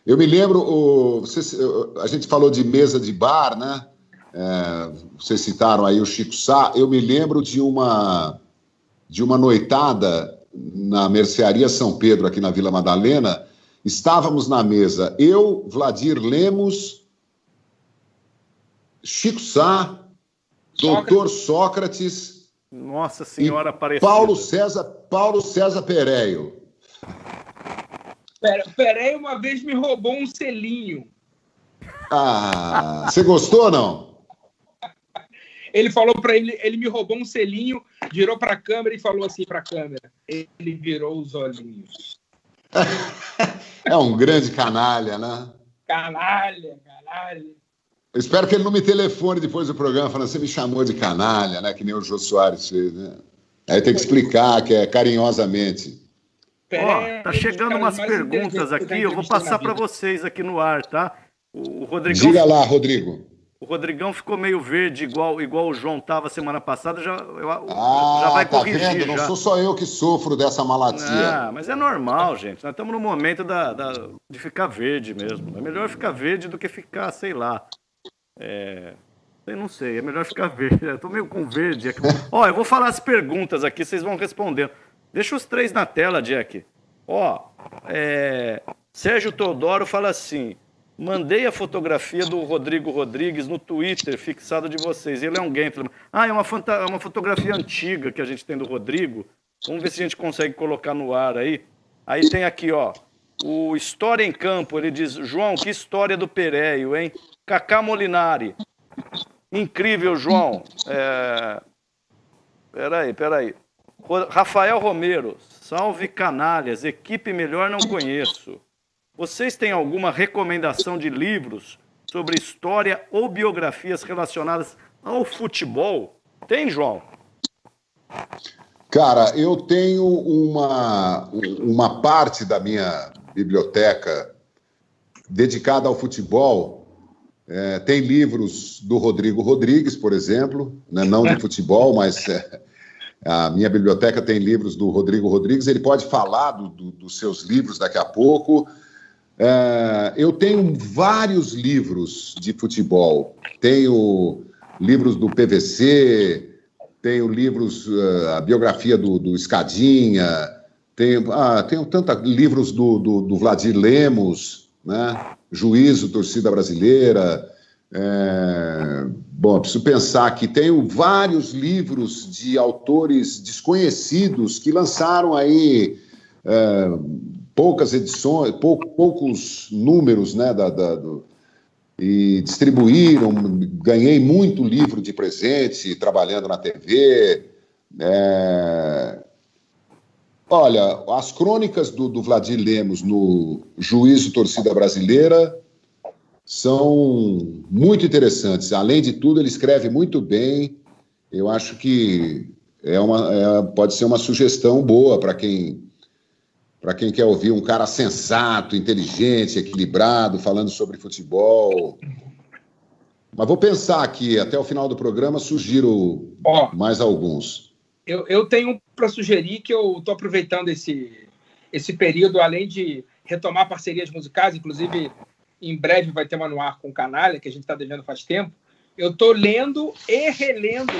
Eu me lembro, a gente falou de mesa de bar, né? Vocês citaram aí o Chico Sá. Eu me lembro de uma noitada na Mercearia São Pedro, aqui na Vila Madalena. Estávamos na mesa, eu, Vladir Lemos, Chico Sá, Dr. Sócrates. Nossa Senhora Aparecida. Paulo César Pereio. Pereio uma vez me roubou um selinho. Você gostou ou não? Ele falou para ele me roubou um selinho, virou para a câmera e falou assim para a câmera. Ele virou os olhinhos. É um grande canalha, né? Canalha. Eu espero que ele não me telefone depois do programa falando, você me chamou de canalha, né? Que nem o Jô Soares fez, né? Aí tem que explicar que é carinhosamente. Tá chegando umas perguntas aqui, eu vou passar para vocês aqui no ar, tá? O Rodrigão... Diga lá, Rodrigo. O Rodrigão ficou meio verde, igual o João estava semana passada, já vai corrigir. Vendo? Não sou só eu que sofro dessa malatia. Mas é normal, gente. Nós estamos no momento de ficar verde mesmo. É melhor ficar verde do que ficar, sei lá. Eu não sei, é melhor ficar verde. Eu tô meio com verde aqui. Eu vou falar as perguntas aqui, vocês vão respondendo. Deixa os três na tela, Jack. Sérgio Teodoro fala assim: mandei a fotografia do Rodrigo Rodrigues no Twitter, fixado de vocês. Ele é um gentleman. É uma fotografia antiga que a gente tem do Rodrigo. Vamos ver se a gente consegue colocar no ar aí. Aí tem aqui, o História em Campo. Ele diz, João, que história do Pereio, hein? Cacá Molinari. Incrível, João. Peraí. Rafael Romero. Salve canalhas. Equipe melhor não conheço. Vocês têm alguma recomendação de livros sobre história ou biografias relacionadas ao futebol? Tem, João? Cara, eu tenho uma parte da minha biblioteca dedicada ao futebol. Tem livros do Rodrigo Rodrigues, por exemplo, né? Não de futebol, mas a minha biblioteca tem livros do Rodrigo Rodrigues. Ele pode falar dos seus livros daqui a pouco. Eu tenho vários livros de futebol. Tenho livros do PVC, tenho livros, a biografia do Escadinha, tenho livros do Vladir Lemos, né? Juízo, Torcida Brasileira, Bom, eu preciso pensar que tenho vários livros de autores desconhecidos que lançaram aí poucas edições, poucos números, né, e distribuíram. Ganhei muito livro de presente trabalhando na TV. Olha, as crônicas do Vladir Lemos no Juízo Torcida Brasileira são muito interessantes. Além de tudo, ele escreve muito bem. Eu acho que pode ser uma sugestão boa para quem quer ouvir um cara sensato, inteligente, equilibrado, falando sobre futebol. Mas vou pensar aqui, até o final do programa, sugiro mais alguns. Eu tenho para sugerir que eu estou aproveitando esse período, além de retomar parcerias musicais, inclusive em breve vai ter uma no ar com o Canalha, que a gente está devendo faz tempo. Eu estou lendo e relendo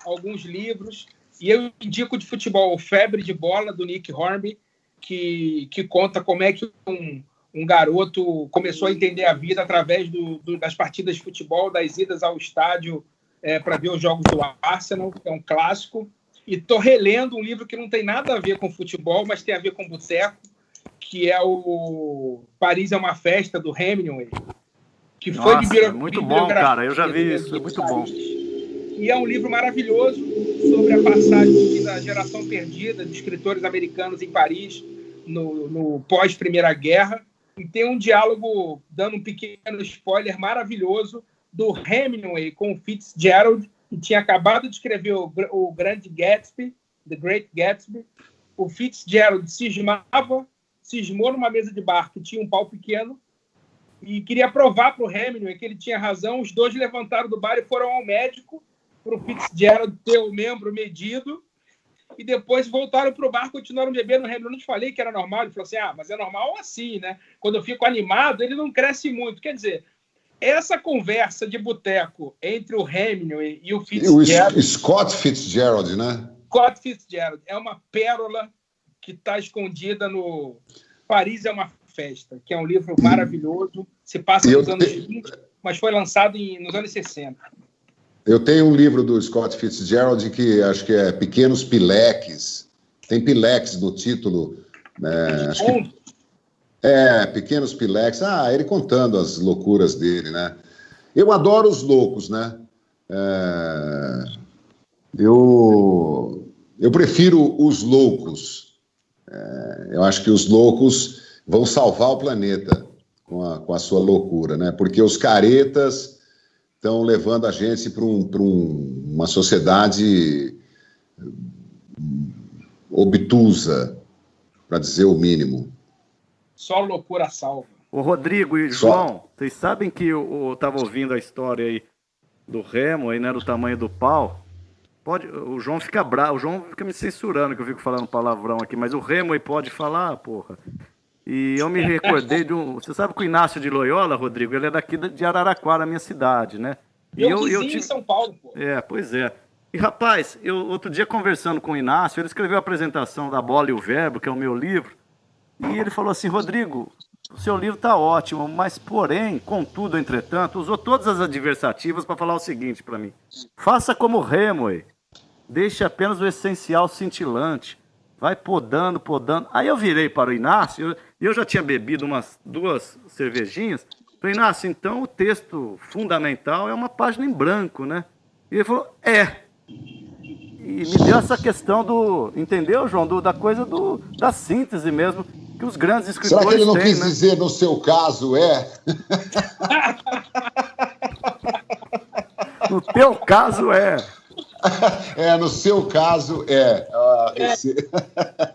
alguns livros, e eu indico de futebol Febre de Bola, do Nick Hornby, que conta como é que um garoto começou a entender a vida através das partidas de futebol, das idas ao estádio para ver os jogos do Arsenal, que é um clássico. E estou relendo um livro que não tem nada a ver com futebol, mas tem a ver com boteco, que é o Paris é uma Festa, do Hemingway. Que foi muito bom, cara. Eu já vi isso, é muito bom. E é um livro maravilhoso sobre a passagem da geração perdida de escritores americanos em Paris no pós-Primeira Guerra. E tem um diálogo, dando um pequeno spoiler maravilhoso, do Hemingway com o Fitzgerald, que tinha acabado de escrever o Grande Gatsby, The Great Gatsby. O Fitzgerald cismou numa mesa de bar que tinha um pau pequeno e queria provar para o Hemingway que ele tinha razão. Os dois levantaram do bar e foram ao médico para o Fitzgerald ter o membro medido, e depois voltaram para o bar, continuaram bebendo. O Hemingway, não te falei que era normal? Ele falou assim, mas é normal assim, né? Quando eu fico animado, ele não cresce muito. Quer dizer, essa conversa de boteco entre o Hemingway e o Fitzgerald... O Scott Fitzgerald, né? Scott Fitzgerald é uma pérola que está escondida no Paris é uma Festa, que é um livro maravilhoso, se passa nos anos 20, mas foi lançado nos anos 60. Eu tenho um livro do Scott Fitzgerald que acho que é Pequenos Pileques. Tem Pileques no título. Pequenos Pileques. Ele contando as loucuras dele, né? Eu adoro os loucos, né? Eu prefiro os loucos. Eu acho que os loucos vão salvar o planeta com a sua loucura, né? Porque os caretas estão levando a gente para uma sociedade obtusa, para dizer o mínimo. Só loucura salva. O Rodrigo e João, vocês sabem que eu estava ouvindo a história aí do Remo, aí, né, do tamanho do pau. O João fica bravo, o João fica me censurando que eu fico falando palavrão aqui, mas o Remo aí pode falar, porra. E eu me recordei de você sabe que o Inácio de Loyola, Rodrigo, ele é daqui de Araraquara, minha cidade, né? Eu em São Paulo, pô. Pois é. E, rapaz, outro dia conversando com o Inácio, ele escreveu a apresentação da Bola e o Verbo, que é o meu livro, e ele falou assim, Rodrigo, o seu livro tá ótimo, mas, porém, contudo, entretanto, usou todas as adversativas para falar o seguinte para mim. Faça como Hemingway, deixe apenas o essencial cintilante, vai podando. Aí eu virei para o Inácio, eu já tinha bebido umas 2 cervejinhas. Falei, Inácio, então o texto fundamental é uma página em branco, né? E ele falou, E me deu essa questão entendeu, João? Da coisa da síntese mesmo, que os grandes escritores têm. Será que ele não quis dizer, no seu caso, No teu caso, no seu caso,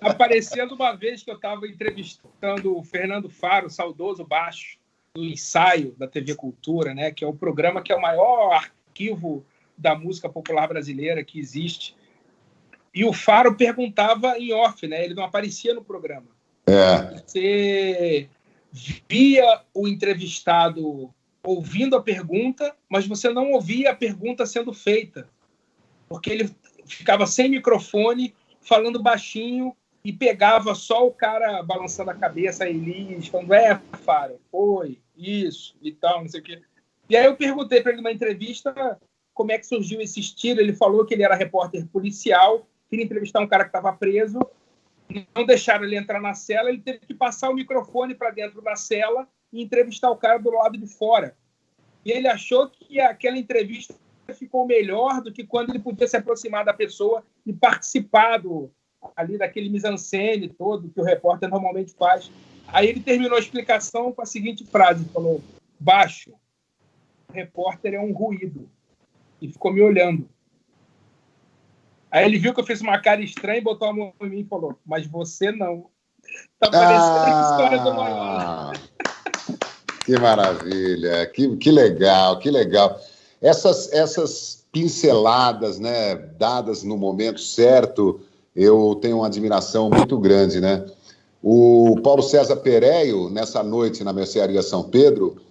Aparecendo uma vez que eu estava entrevistando o Fernando Faro, saudoso baixo, do Ensaio, da TV Cultura, né, que é o programa que é o maior arquivo da música popular brasileira que existe. E o Faro perguntava em off, né, ele não aparecia no programa. Você via o entrevistado ouvindo a pergunta, mas você não ouvia a pergunta sendo feita, porque ele ficava sem microfone, falando baixinho, e pegava só o cara balançando a cabeça, a Elis, falando, Faro, foi, isso, e tal, não sei o quê. E aí eu perguntei para ele numa entrevista como é que surgiu esse estilo. Ele falou que ele era repórter policial, queria entrevistar um cara que estava preso, não deixaram ele entrar na cela, ele teve que passar o microfone para dentro da cela e entrevistar o cara do lado de fora. E ele achou que aquela entrevista ficou melhor do que quando ele podia se aproximar da pessoa e participar ali daquele mise-en-scène todo que o repórter normalmente faz. Aí ele terminou a explicação com a seguinte frase, falou: baixo, o repórter é um ruído. E ficou me olhando. Aí ele viu que eu fiz uma cara estranha e botou a mão em mim e falou: mas você não. Tá parecendo a história do Loyola. Que maravilha, que legal, que legal. Essas pinceladas, né, dadas no momento certo, eu tenho uma admiração muito grande, né? O Paulo César Pereio, nessa noite na Mercearia São Pedro,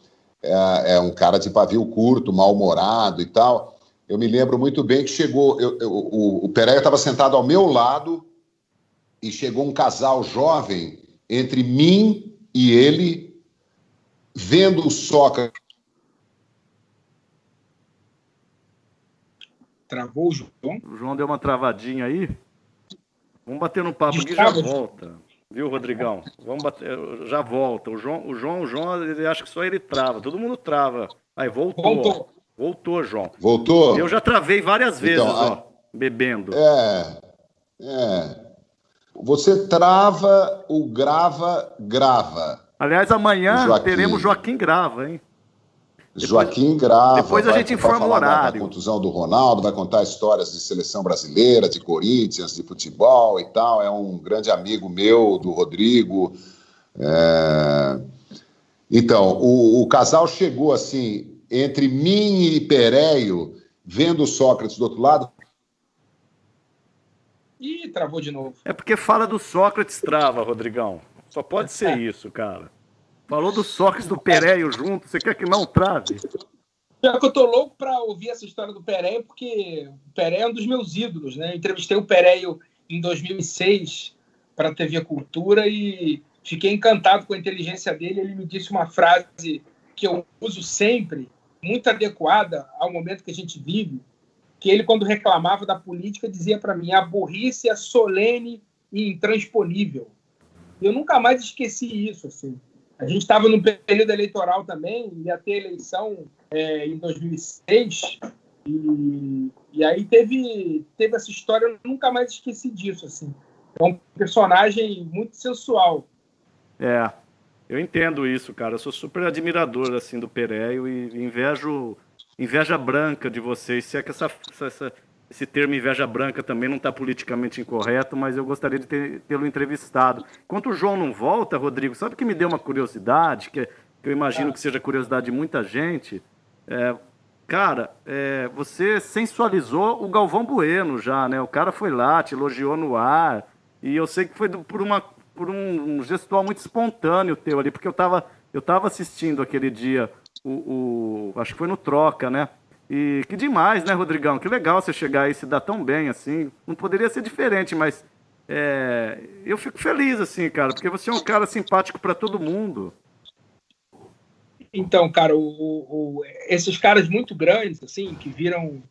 é um cara de pavio curto, mal-humorado e tal. Eu me lembro muito bem que chegou... o Pereio estava sentado ao meu lado e chegou um casal jovem entre mim e ele, vendo o Sócrates... Travou o João? O João deu uma travadinha aí. Vamos bater no papo aqui e já volta. Viu, Rodrigão? Vamos bater, já volta. O João, ele acha que só ele trava. Todo mundo trava. Aí, Voltou, João. Voltou? Eu já travei várias vezes, então, bebendo. Você trava, o grava. Aliás, amanhã teremos Joaquim Grava, hein? Joaquim Grava. Depois a gente informa o horário. Da contusão do Ronaldo, vai contar histórias de seleção brasileira, de Corinthians, de futebol e tal. É um grande amigo meu, do Rodrigo. Então, o casal chegou assim, entre mim e Pereio, vendo o Sócrates do outro lado. Ih, travou de novo. É porque fala do Sócrates, trava, Rodrigão. Só pode ser isso, cara. Falou do Sócrates do Pereio junto, você quer que não trave? Pior que eu tô louco para ouvir essa história do Pereio, porque o Pereio é um dos meus ídolos, né? Eu entrevistei o Pereio em 2006 para a TV Cultura e fiquei encantado com a inteligência dele. Ele me disse uma frase que eu uso sempre, muito adequada ao momento que a gente vive, que ele, quando reclamava da política, dizia para mim: a burrice é solene e intransponível. Eu nunca mais esqueci isso, assim. A gente estava no período eleitoral também, ia ter eleição em 2006, e aí teve essa história, eu nunca mais esqueci disso, assim. É um personagem muito sensual. Eu entendo isso, cara. Eu sou super admirador, assim, do Pereio e inveja branca de vocês. Se é que esse termo inveja branca também não está politicamente incorreto, mas eu gostaria de tê-lo entrevistado. Enquanto o João não volta, Rodrigo, sabe que me deu uma curiosidade, que eu imagino que seja curiosidade de muita gente? Você sensualizou o Galvão Bueno já, né? O cara foi lá, te elogiou no ar, e eu sei que foi por um gestual muito espontâneo teu ali, porque eu tava assistindo aquele dia, acho que foi no Troca, né? E que demais, né, Rodrigão? Que legal você chegar aí e se dar tão bem, assim. Não poderia ser diferente, mas eu fico feliz, assim, cara, porque você é um cara simpático para todo mundo. Então, cara, esses caras muito grandes, assim, que viram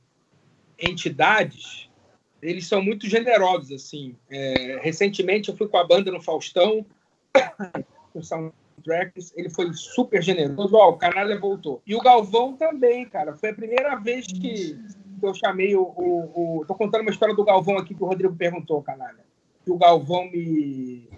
entidades, eles são muito generosos, assim. Recentemente eu fui com a banda no Faustão, com Soundtracks, ele foi super generoso. O Canalha voltou. E o Galvão também, cara. Foi a primeira vez que eu chamei Tô contando uma história do Galvão aqui que o Rodrigo perguntou, Canalha. Que o Galvão que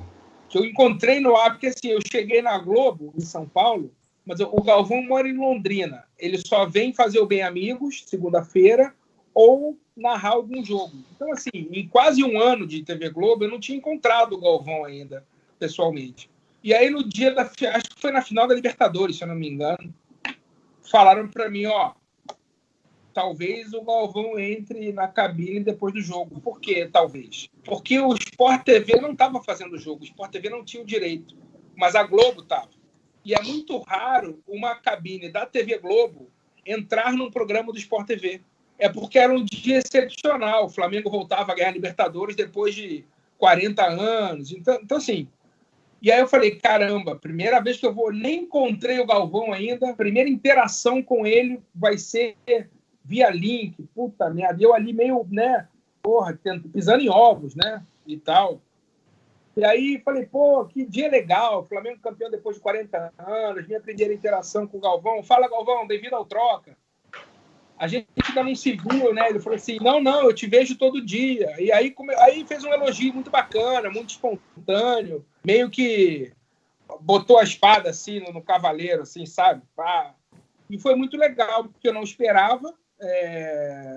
eu encontrei no ar, porque assim, eu cheguei na Globo, em São Paulo, mas o Galvão mora em Londrina. Ele só vem fazer o Bem Amigos, segunda-feira, ou narrar algum jogo. Então, assim, em quase um ano de TV Globo, eu não tinha encontrado o Galvão ainda, pessoalmente. E aí, no dia acho que foi na final da Libertadores, se eu não me engano, falaram para mim, talvez o Galvão entre na cabine depois do jogo. Por quê, talvez? Porque o Sport TV não estava fazendo o jogo, o Sport TV não tinha o direito, mas a Globo estava. E é muito raro uma cabine da TV Globo entrar num programa do Sport TV. É porque era um dia excepcional. O Flamengo voltava a ganhar a Libertadores depois de 40 anos. Então assim, E aí eu falei, caramba, primeira vez que eu vou, nem encontrei o Galvão ainda, primeira interação com ele vai ser via link, puta merda. Eu ali meio, né, porra, pisando em ovos, né, e tal. E aí falei, pô, que dia legal, Flamengo campeão depois de 40 anos, minha primeira interação com o Galvão. Fala, Galvão, bem-vindo ao Troca. A gente ainda não se viu, né? Ele falou assim, não, eu te vejo todo dia. E aí fez um elogio muito bacana, muito espontâneo, meio que botou a espada assim no cavaleiro, assim, sabe? Pá. E foi muito legal, porque eu não esperava,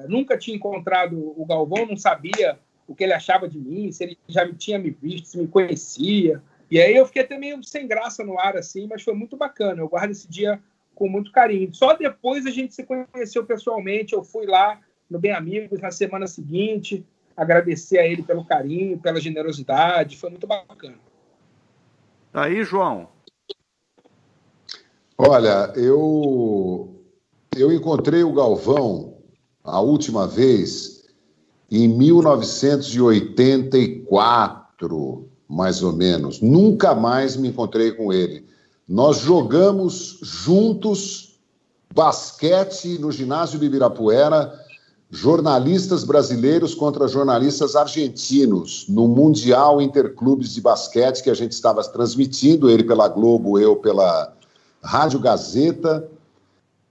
nunca tinha encontrado o Galvão, não sabia o que ele achava de mim, se ele já tinha me visto, se me conhecia. E aí eu fiquei até meio sem graça no ar, assim, mas foi muito bacana. Eu guardo esse dia com muito carinho. Só depois a gente se conheceu pessoalmente, eu fui lá no Bem Amigos na semana seguinte, agradecer a ele pelo carinho, pela generosidade, foi muito bacana. Tá aí, João? Olha, eu encontrei o Galvão a última vez em 1984, mais ou menos. Nunca mais me encontrei com ele. Nós jogamos juntos basquete no ginásio de Ibirapuera, jornalistas brasileiros contra jornalistas argentinos, no Mundial Interclubes de Basquete, que a gente estava transmitindo, ele pela Globo, eu pela Rádio Gazeta,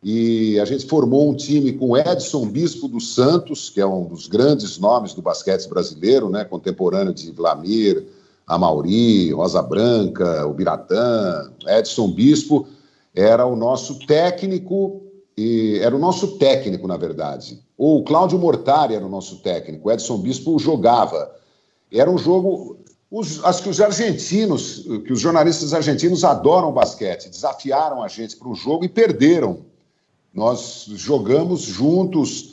e a gente formou um time com Edson Bispo dos Santos, que é um dos grandes nomes do basquete brasileiro, né, contemporâneo de Vlamir, Amauri, Rosa Branca, o Biratã. Edson Bispo era o nosso técnico, na verdade. Ou o Cláudio Mortari era o nosso técnico, o Edson Bispo jogava. Era um jogo... Acho que os argentinos, que os jornalistas argentinos adoram basquete, desafiaram a gente para um jogo e perderam. Nós jogamos juntos...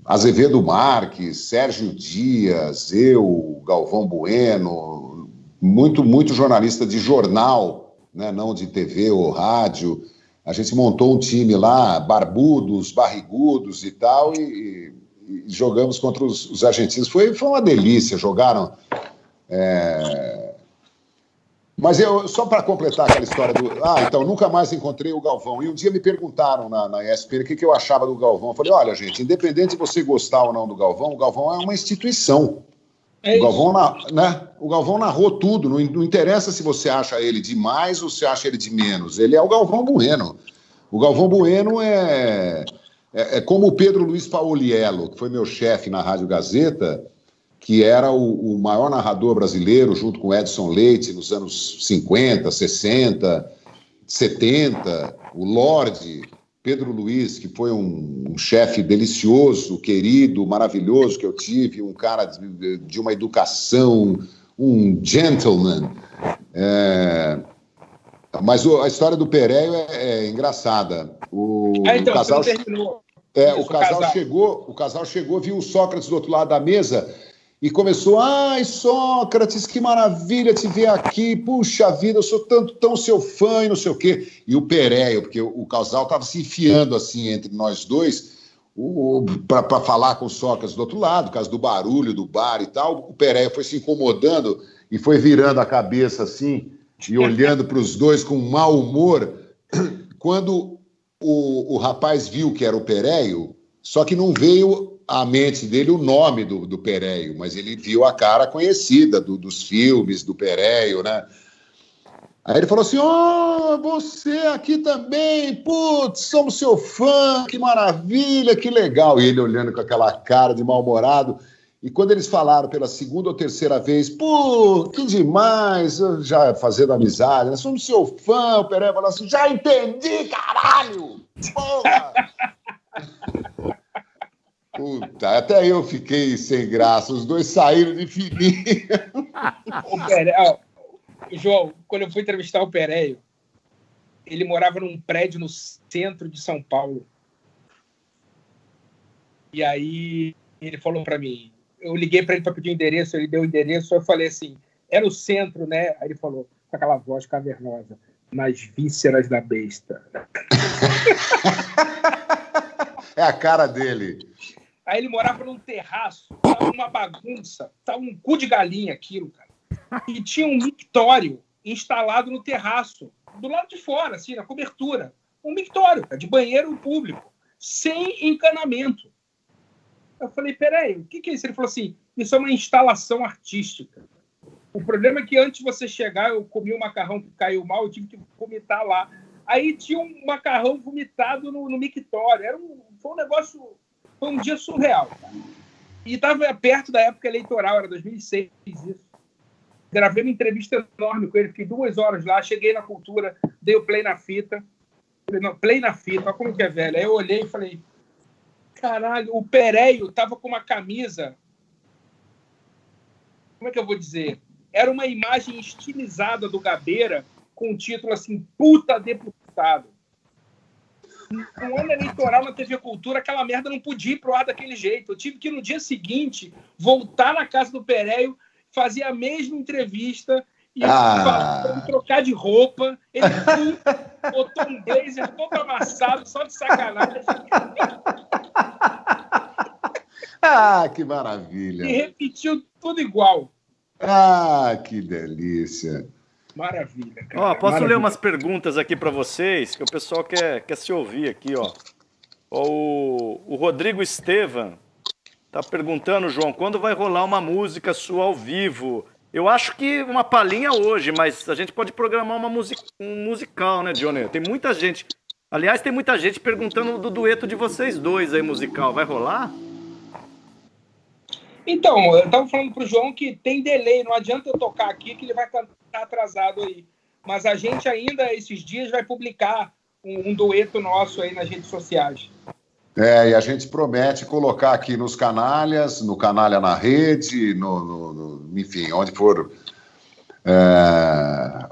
Azevedo Marques, Sérgio Dias, eu, Galvão Bueno, muito jornalista de jornal, né, não de TV ou rádio. A gente montou um time lá, barbudos, barrigudos e tal, e jogamos contra os argentinos. Foi uma delícia, jogaram... Mas só para completar aquela história do... então, nunca mais encontrei o Galvão. E um dia me perguntaram na ESPN o que eu achava do Galvão. Eu falei, olha, gente, independente de você gostar ou não do Galvão, o Galvão é uma instituição. O Galvão narrou tudo. Não interessa se você acha ele de mais ou se acha ele de menos. Ele é o Galvão Bueno. O Galvão Bueno é como o Pedro Luiz Pauliello, que foi meu chefe na Rádio Gazeta, que era o maior narrador brasileiro, junto com Edson Leite, nos anos 50, 60, 70, o Lorde, Pedro Luiz, que foi um chefe delicioso, querido, maravilhoso que eu tive, um cara de uma educação, um gentleman. Mas a história do Pereio é engraçada. O casal terminou. O casal chegou, viu o Sócrates do outro lado da mesa e começou, ai, Sócrates, que maravilha te ver aqui, puxa vida, eu sou tão seu fã e não sei o quê. E o Pereio, porque o casal estava se enfiando assim entre nós dois, para falar com o Sócrates do outro lado, por causa do barulho do bar e tal. O Pereio foi se incomodando e foi virando a cabeça assim e olhando para os dois com mau humor. Quando o rapaz viu que era o Pereio, só que não veio à mente dele o nome do Pereio, mas ele viu a cara conhecida dos filmes do Pereio, né? Aí ele falou assim, você aqui também, putz, somos seu fã, que maravilha, que legal. E ele olhando com aquela cara de mal-humorado. E quando eles falaram pela segunda ou terceira vez, pô, que demais, já fazendo amizade, nós somos seu fã, o Pereira falou assim, já entendi, caralho! Porra! Puta, até eu fiquei sem graça, os dois saíram de fininho. João, quando eu fui entrevistar o Pereio, ele morava num prédio no centro de São Paulo. E aí ele falou para mim, eu liguei para ele para pedir o endereço, ele deu o endereço, eu falei assim, era o centro, né? Aí ele falou, com aquela voz cavernosa, nas vísceras da besta. É a cara dele. Aí ele morava num terraço, tava uma bagunça, tava um cu de galinha aquilo, cara. e tinha um mictório instalado no terraço, do lado de fora, assim, na cobertura. Um mictório, de banheiro público, sem encanamento. Eu falei, peraí, o que é isso? Ele falou assim, isso é uma instalação artística. O problema é que antes de você chegar, eu comi um macarrão que caiu mal, eu tive que vomitar lá. Aí tinha um macarrão vomitado no mictório. Foi um negócio, foi um dia surreal, cara. E estava perto da época eleitoral, era 2006 isso. Gravei uma entrevista enorme com ele, fiquei 2 horas lá, cheguei na Cultura, dei o play na fita. Falei, não, play na fita, olha como que é velho. Aí eu olhei e falei, caralho, o Pereio tava com uma camisa, como é que eu vou dizer? Era uma imagem estilizada do Gabeira, com um título assim, puta deputado. No ano eleitoral na TV Cultura, aquela merda não podia ir pro ar daquele jeito. Eu tive que, no dia seguinte, voltar na casa do Pereio, fazer a mesma entrevista e ele trocar de roupa. Ele botou um blazer todo amassado, só de sacanagem. Que maravilha. E repetiu tudo igual. Que delícia. Maravilha, cara. Posso ler umas perguntas aqui para vocês, que o pessoal quer se ouvir aqui, ó. O Rodrigo Estevam tá perguntando, João, quando vai rolar uma música sua ao vivo? Eu acho que uma palhinha hoje, mas a gente pode programar um musical, né, Johnny? Tem muita gente... Aliás, tem muita gente perguntando do dueto de vocês dois aí, musical. Vai rolar? Então, eu estava falando pro João que tem delay, não adianta eu tocar aqui que ele vai cantar atrasado aí. Mas a gente ainda, esses dias, vai publicar um dueto nosso aí nas redes sociais. E a gente promete colocar aqui nos Canalhas, no Canalha na Rede, enfim, onde for...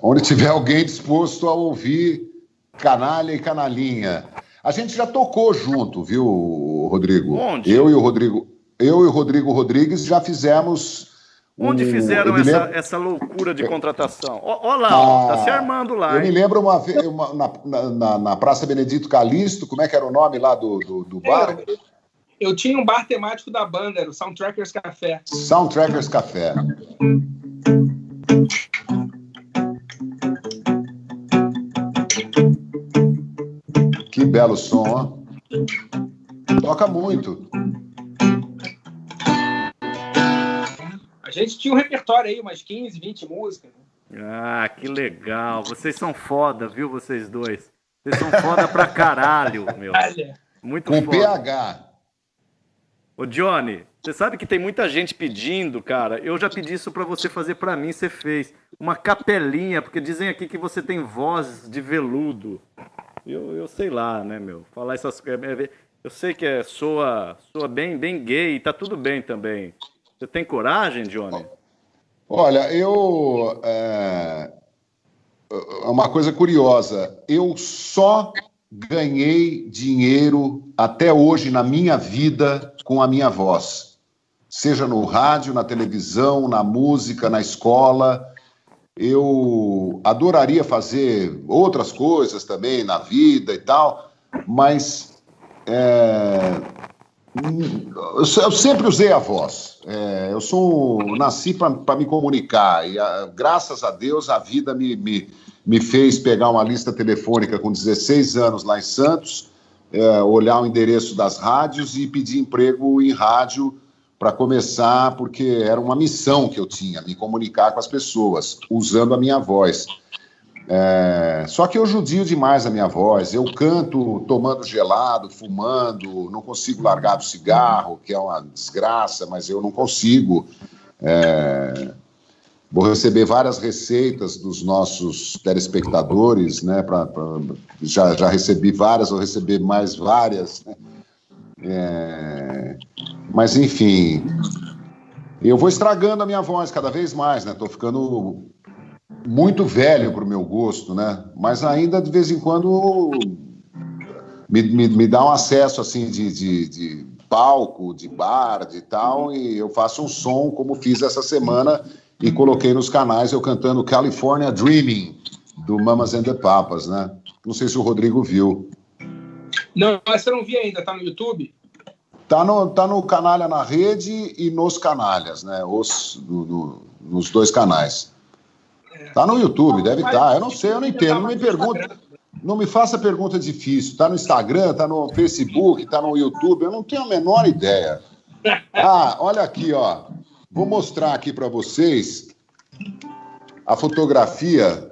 onde tiver alguém disposto a ouvir Canalha e Canalinha. A gente já tocou junto, viu, Rodrigo? Onde? Eu e o Rodrigo Rodrigues já fizemos... Onde fizeram essa loucura de contratação? Olha lá, tá se armando lá. Eu me lembro uma vez, na Praça Benedito Calixto, como é que era o nome lá do bar? Eu tinha um bar temático da banda, era o Soundtrackers Café. Soundtrackers Café. Que belo som, ó. Toca muito. A gente tinha um repertório aí, umas 15, 20 músicas. Que legal. Vocês são foda, viu, vocês dois? Vocês são foda pra caralho, meu. Muito com foda. PH. Ô, Johnny, você sabe que tem muita gente pedindo, cara. Eu já pedi isso pra você fazer pra mim, você fez. Uma capelinha, porque dizem aqui que você tem voz de veludo. Eu sei lá, né, meu? Falar essas coisas. Eu sei que soa bem gay e tá tudo bem também. Você tem coragem, Johnny? Olha, é uma coisa curiosa. Eu só ganhei dinheiro até hoje na minha vida com a minha voz. Seja no rádio, na televisão, na música, na escola. Eu adoraria fazer outras coisas também na vida e tal, mas... eu sempre usei a voz. Nasci para me comunicar e, graças a Deus, a vida me fez pegar uma lista telefônica com 16 anos lá em Santos, olhar o endereço das rádios e pedir emprego em rádio para começar, porque era uma missão que eu tinha, me comunicar com as pessoas, usando a minha voz. Só que eu judio demais a minha voz. Eu canto tomando gelado, fumando, não consigo largar do cigarro, que é uma desgraça, mas eu não consigo. Vou receber várias receitas dos nossos telespectadores, né? Já recebi várias, vou receber mais várias. Mas, enfim, eu vou estragando a minha voz cada vez mais, né? Estou ficando... muito velho para o meu gosto, né? Mas ainda de vez em quando me dá um acesso assim de palco, de bar, de tal, e eu faço um som como fiz essa semana e coloquei nos canais eu cantando California Dreaming do Mamas and the Papas, né? Não sei se o Rodrigo viu. Não, essa eu não vi ainda. Tá no YouTube? Tá no Canalha na Rede e nos Canalhas, né? nos dois canais. Tá no YouTube, deve estar. Eu não sei, eu não entendo. Não me pergunta. Não me faça pergunta difícil. Tá no Instagram, tá no Facebook, tá no YouTube. Eu não tenho a menor ideia. Ah, olha aqui, ó. Vou mostrar aqui para vocês a fotografia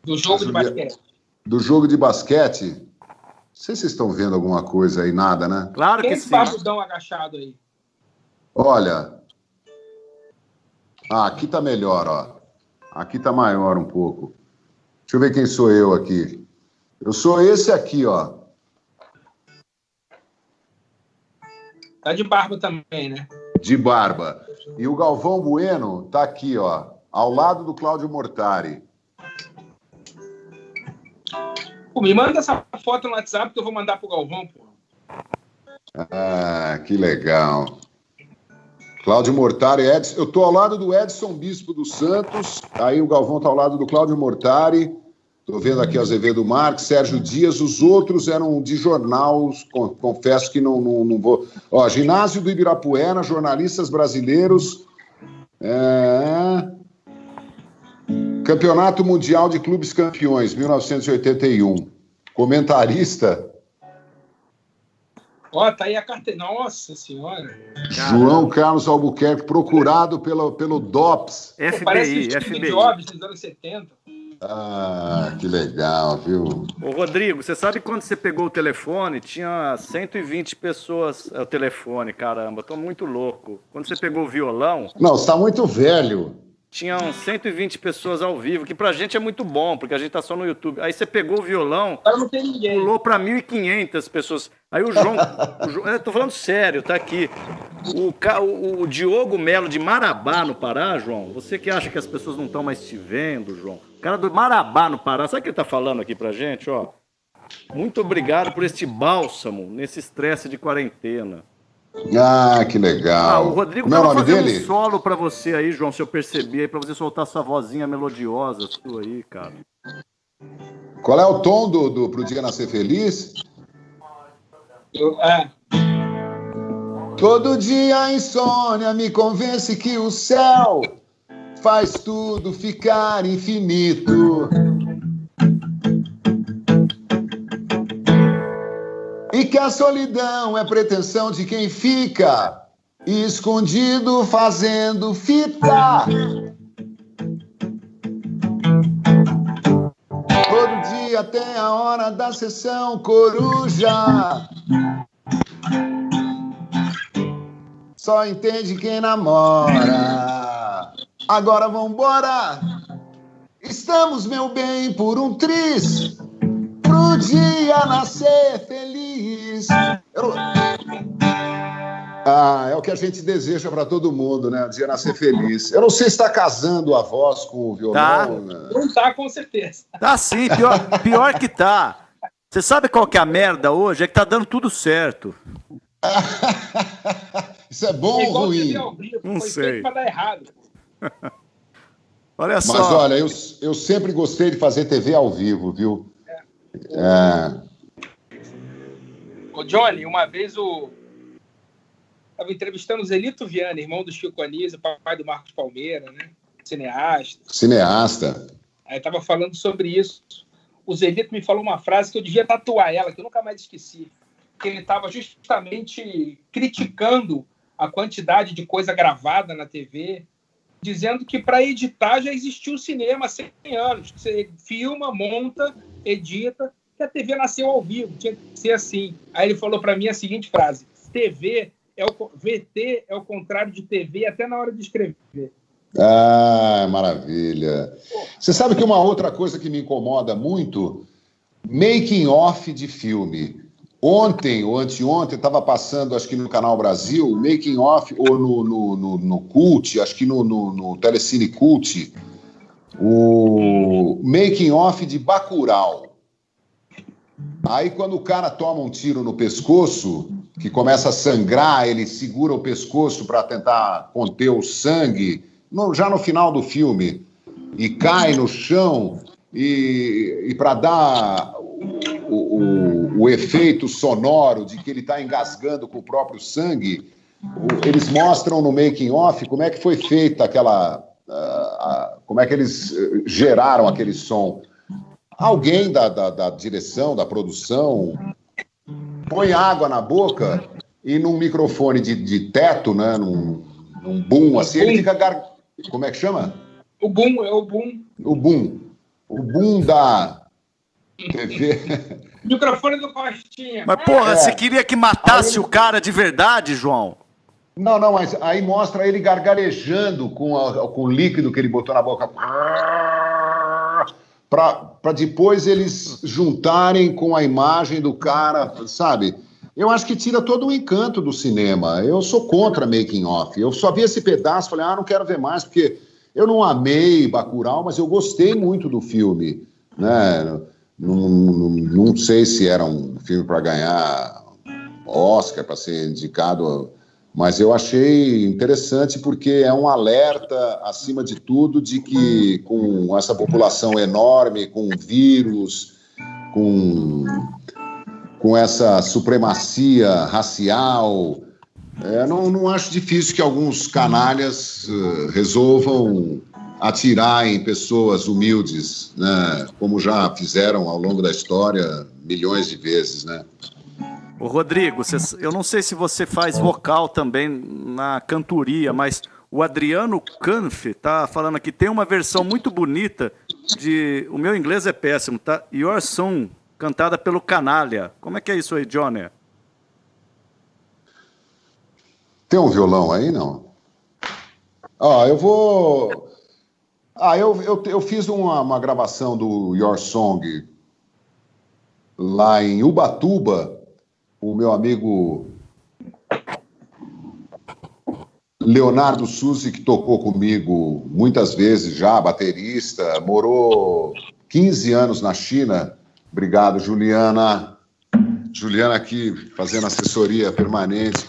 do jogo de basquete. Do jogo de basquete. Não sei se vocês estão vendo alguma coisa aí, nada, né? Claro que sim. Esse barbudão agachado aí. Olha. Ah, aqui tá melhor, ó. Aqui tá maior um pouco. Deixa eu ver quem sou eu aqui. Eu sou esse aqui, ó. Tá de barba também, né? De barba. E o Galvão Bueno tá aqui, ó. Ao lado do Cláudio Mortari. Pô, me manda essa foto no WhatsApp que eu vou mandar pro Galvão, pô. Ah, que legal. Cláudio Mortari, Edson. Eu tô ao lado do Edson Bispo dos Santos. Aí o Galvão tá ao lado do Cláudio Mortari. Tô vendo aqui Azevedo Marques, Sérgio Dias. Os outros eram de jornal. Confesso que não vou. Ó, Ginásio do Ibirapuera, jornalistas brasileiros. Campeonato Mundial de Clubes Campeões, 1981. Comentarista. Ó, tá aí a carteira. Nossa Senhora. João Carlos Albuquerque, procurado pelo DOPS. FBI, parece o Steve Jobs dos anos 70. Ah, que legal, viu? Ô, Rodrigo, você sabe quando você pegou o telefone, tinha 120 pessoas ao telefone, caramba, tô muito louco. Quando você pegou o violão... Não, você tá muito velho. Tinham 120 pessoas ao vivo, que pra gente é muito bom, porque a gente tá só no YouTube. Aí você pegou o violão, não tem ninguém. Pulou pra 1.500 pessoas. Aí o João... tô falando sério, tá aqui. O Diogo Melo de Marabá, no Pará, João, você que acha que as pessoas não estão mais te vendo, João. O cara do Marabá, no Pará, sabe o que ele tá falando aqui pra gente, ó? Muito obrigado por este bálsamo, nesse estresse de quarentena. Ah, que legal. O Rodrigo tava fazendo um solo pra você aí, João, se eu percebi aí, pra você soltar sua vozinha melodiosa sua aí, cara. Qual é o tom pro Dia Nascer Feliz? Todo dia a insônia me convence que o céu faz tudo ficar infinito. E que a solidão é pretensão de quem fica escondido fazendo fita. Todo dia tem a hora da sessão coruja. Só entende quem namora. Agora vambora. Estamos, meu bem, por um tris. Pro dia nascer feliz. É o que a gente deseja para todo mundo, né? O dia nascer feliz. Eu não sei se está casando a voz com o violão. Tá. Né? Não tá, com certeza. Tá sim, pior que tá. Você sabe qual que é a merda hoje? É que tá dando tudo certo. Isso é bom ou ruim? Não foi sei. feito pra dar errado. Olha só. Mas olha, eu sempre gostei de fazer TV ao vivo, viu? Ô, Johnny, uma vez estava entrevistando o Zelito Viana, irmão do Chico Anísio, papai do Marcos Palmeira, né? Cineasta. Aí estava falando sobre isso. O Zelito me falou uma frase que eu devia tatuar ela, que eu nunca mais esqueci. Que ele estava justamente criticando a quantidade de coisa gravada na TV, dizendo que para editar já existiu o cinema há 100 anos. Você filma, monta, edita, que a TV nasceu ao vivo, tinha que ser assim. Aí ele falou para mim a seguinte frase: VT é o contrário de TV até na hora de escrever. Ah, maravilha. Você sabe que uma outra coisa que me incomoda muito, making off de filme. Ontem ou anteontem estava passando, acho que no Canal Brasil, making off, ou no Cult, acho que no Telecine Cult, o making off de Bacurau. Aí quando o cara toma um tiro no pescoço, que começa a sangrar, ele segura o pescoço para tentar conter o sangue, já no final do filme, e cai no chão, e para dar o efeito sonoro de que ele está engasgando com o próprio sangue, eles mostram no making off como é que foi feita como é que eles geraram aquele som. Alguém da direção, da produção, põe água na boca e num microfone de teto, né, num boom assim, ele fica... Como é que chama? O boom, é o boom. O boom. O boom da TV. Microfone do Costinha. Mas, porra, você queria que matasse o cara de verdade, João? Não, mas aí mostra ele gargarejando com o líquido que ele botou na boca. Para depois eles juntarem com a imagem do cara, sabe? Eu acho que tira todo o encanto do cinema. Eu sou contra making off. Eu só vi esse pedaço, falei, não quero ver mais, porque eu não amei Bacurau, mas eu gostei muito do filme, né? Não sei se era um filme para ganhar Oscar, para ser indicado, mas eu achei interessante porque é um alerta, acima de tudo, de que com essa população enorme, com vírus, com essa supremacia racial, não acho difícil que alguns canalhas resolvam atirar em pessoas humildes, né, como já fizeram ao longo da história milhões de vezes, né? Ô Rodrigo, eu não sei se você faz vocal também na cantoria, mas o Adriano Canfe tá falando aqui, tem uma versão muito bonita o meu inglês é péssimo, tá? Your Song, cantada pelo Canalha. Como é que é isso aí, Johnny? Tem um violão aí, não? Eu vou... eu fiz uma gravação do Your Song lá em Ubatuba. O meu amigo Leonardo Susi, que tocou comigo muitas vezes já, baterista, morou 15 anos na China. Obrigado, Juliana. Juliana aqui fazendo assessoria permanente.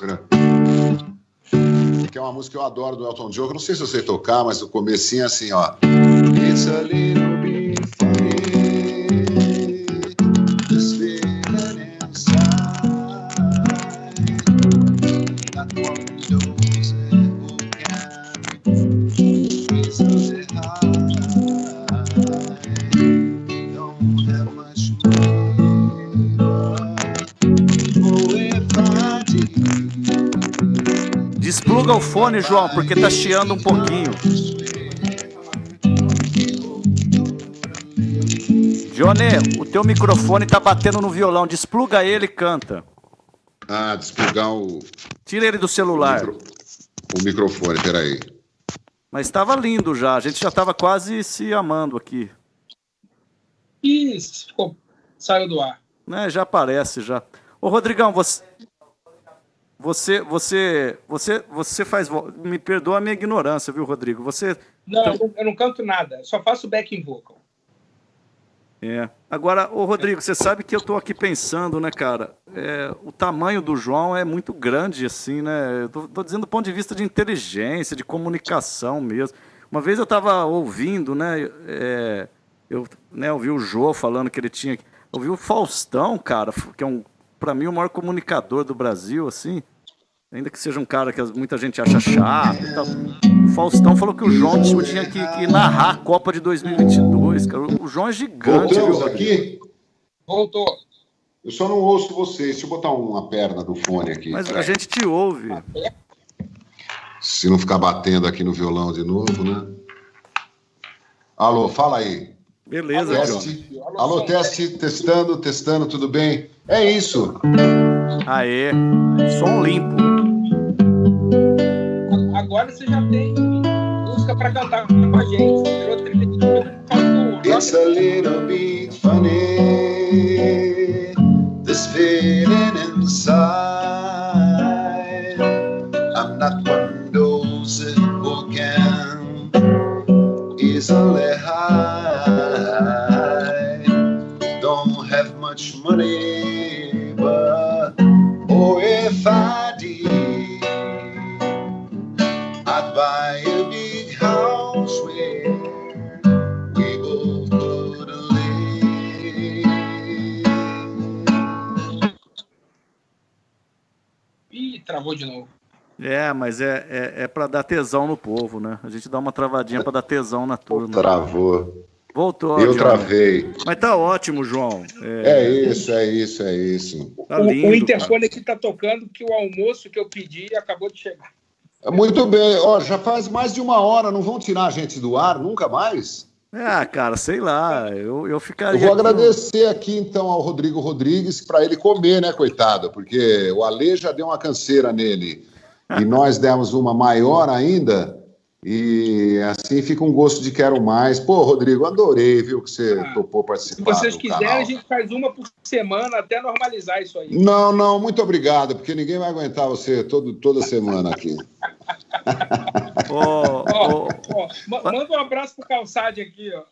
Que é uma música que eu adoro do Elton John. Eu não sei se eu sei tocar, mas o comecinho é assim, ó. It's a little bit funny, this feeling inside. Not one knows who can easily hide. Don't have much money, but if I did. Despluga o fone, João, porque tá chiando um pouquinho. Johnny, o teu microfone tá batendo no violão. Despluga ele e canta. Desplugar o... Tira ele do celular. O microfone, peraí. Mas estava lindo já. A gente já estava quase se amando aqui. Isso, saiu do ar. Já aparece, já. Ô, Rodrigão, você faz... Me perdoa a minha ignorância, viu, Rodrigo? Não, eu não canto nada. Eu só faço backing vocal. Agora, ô Rodrigo, você sabe que eu tô aqui pensando, né, cara? O tamanho do João é muito grande, assim, né? Eu tô dizendo do ponto de vista de inteligência, de comunicação mesmo. Uma vez eu tava ouvindo, né? Eu ouvi o Jô falando que ele tinha... Eu ouvi o Faustão, cara, que é pra mim o maior comunicador do Brasil, assim. Ainda que seja um cara que muita gente acha chato e tal. O Faustão falou que o João tinha que narrar a Copa de 2022, cara. O João é gigante. Voltamos aqui? Voltou. Eu só não ouço vocês. Deixa eu botar uma perna do fone aqui. Mas a gente te ouve. Se não ficar batendo aqui no violão de novo, né? Alô, fala aí. Beleza, teste. Alô, teste, testando, tudo bem? É isso. Aê, som limpo. Agora você já tem música pra cantar com a gente. Virou trilha de filme. It's a little bit funny, this feeling inside. I'm not one of those who can easily hide. Don't have much money, but if I did, I'd buy a big house where we both could live. Ih, travou de novo. Mas é para dar tesão no povo, né? A gente dá uma travadinha para dar tesão na turma. Travou. Voltou, Eu João. travei. Mas tá ótimo, João. É isso. Tá O lindo, interfone cara. aqui tá tocando que o almoço que eu pedi acabou de chegar. Muito bem. Ó, já faz mais de 1 hora, não vão tirar a gente do ar nunca mais? Cara, sei lá. Eu Eu ficaria vou aqui. agradecer aqui então ao Rodrigo Rodrigues para ele comer, né, coitado? Porque o Ale já deu uma canseira nele e nós demos uma maior ainda. E assim fica um gosto de quero mais. Pô, Rodrigo, adorei, viu, que você topou Se participar vocês do quiserem, canal. a gente faz uma por semana até normalizar isso aí. Não, muito obrigado, porque ninguém vai aguentar você toda semana aqui. Manda um abraço pro Calçade aqui, ó.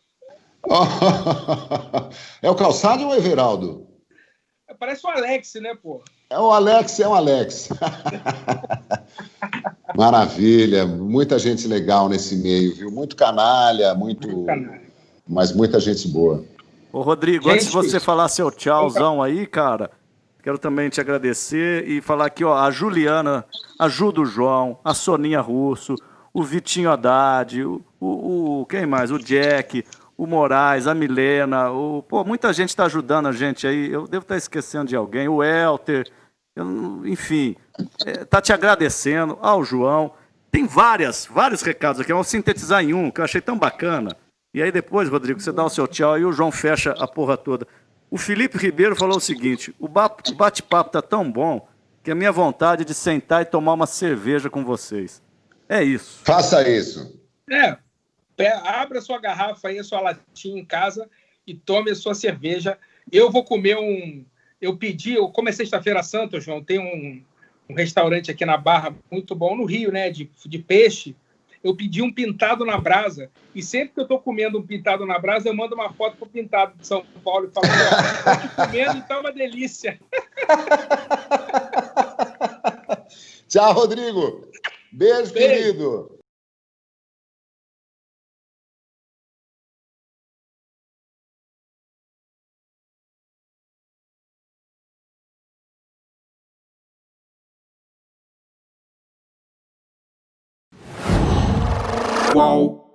É o Calçado ou o Everaldo? Parece o Alex, né, pô? É o Alex. Maravilha, muita gente legal nesse meio, viu? Muito canalha, mas muita gente boa. Ô, Rodrigo, antes de você falar seu tchauzão aí, cara, quero também te agradecer e falar aqui, ó, a Juliana ajuda o João, a Soninha Russo, o Vitinho Haddad, quem mais? O Jack, o Moraes, a Milena, muita gente está ajudando a gente aí, eu devo estar esquecendo de alguém, o Elter, enfim, tá te agradecendo, ao João. Tem vários recados aqui, eu vou sintetizar em um, que eu achei tão bacana. E aí depois, Rodrigo, você dá o seu tchau e o João fecha a porra toda. O Felipe Ribeiro falou o seguinte, o bate-papo tá tão bom que a minha vontade é de sentar e tomar uma cerveja com vocês. É isso. Faça isso. Abra sua garrafa aí, a sua latinha em casa e tome a sua cerveja. Eu vou comer eu como é sexta-feira santa, João, tem um restaurante aqui na Barra muito bom, no Rio, né, de peixe. Eu pedi um pintado na brasa. E sempre que eu estou comendo um pintado na brasa, eu mando uma foto pro pintado de São Paulo e falo, estou aqui comendo e tá uma delícia. Tchau, Rodrigo. Beijo, querido. Qual?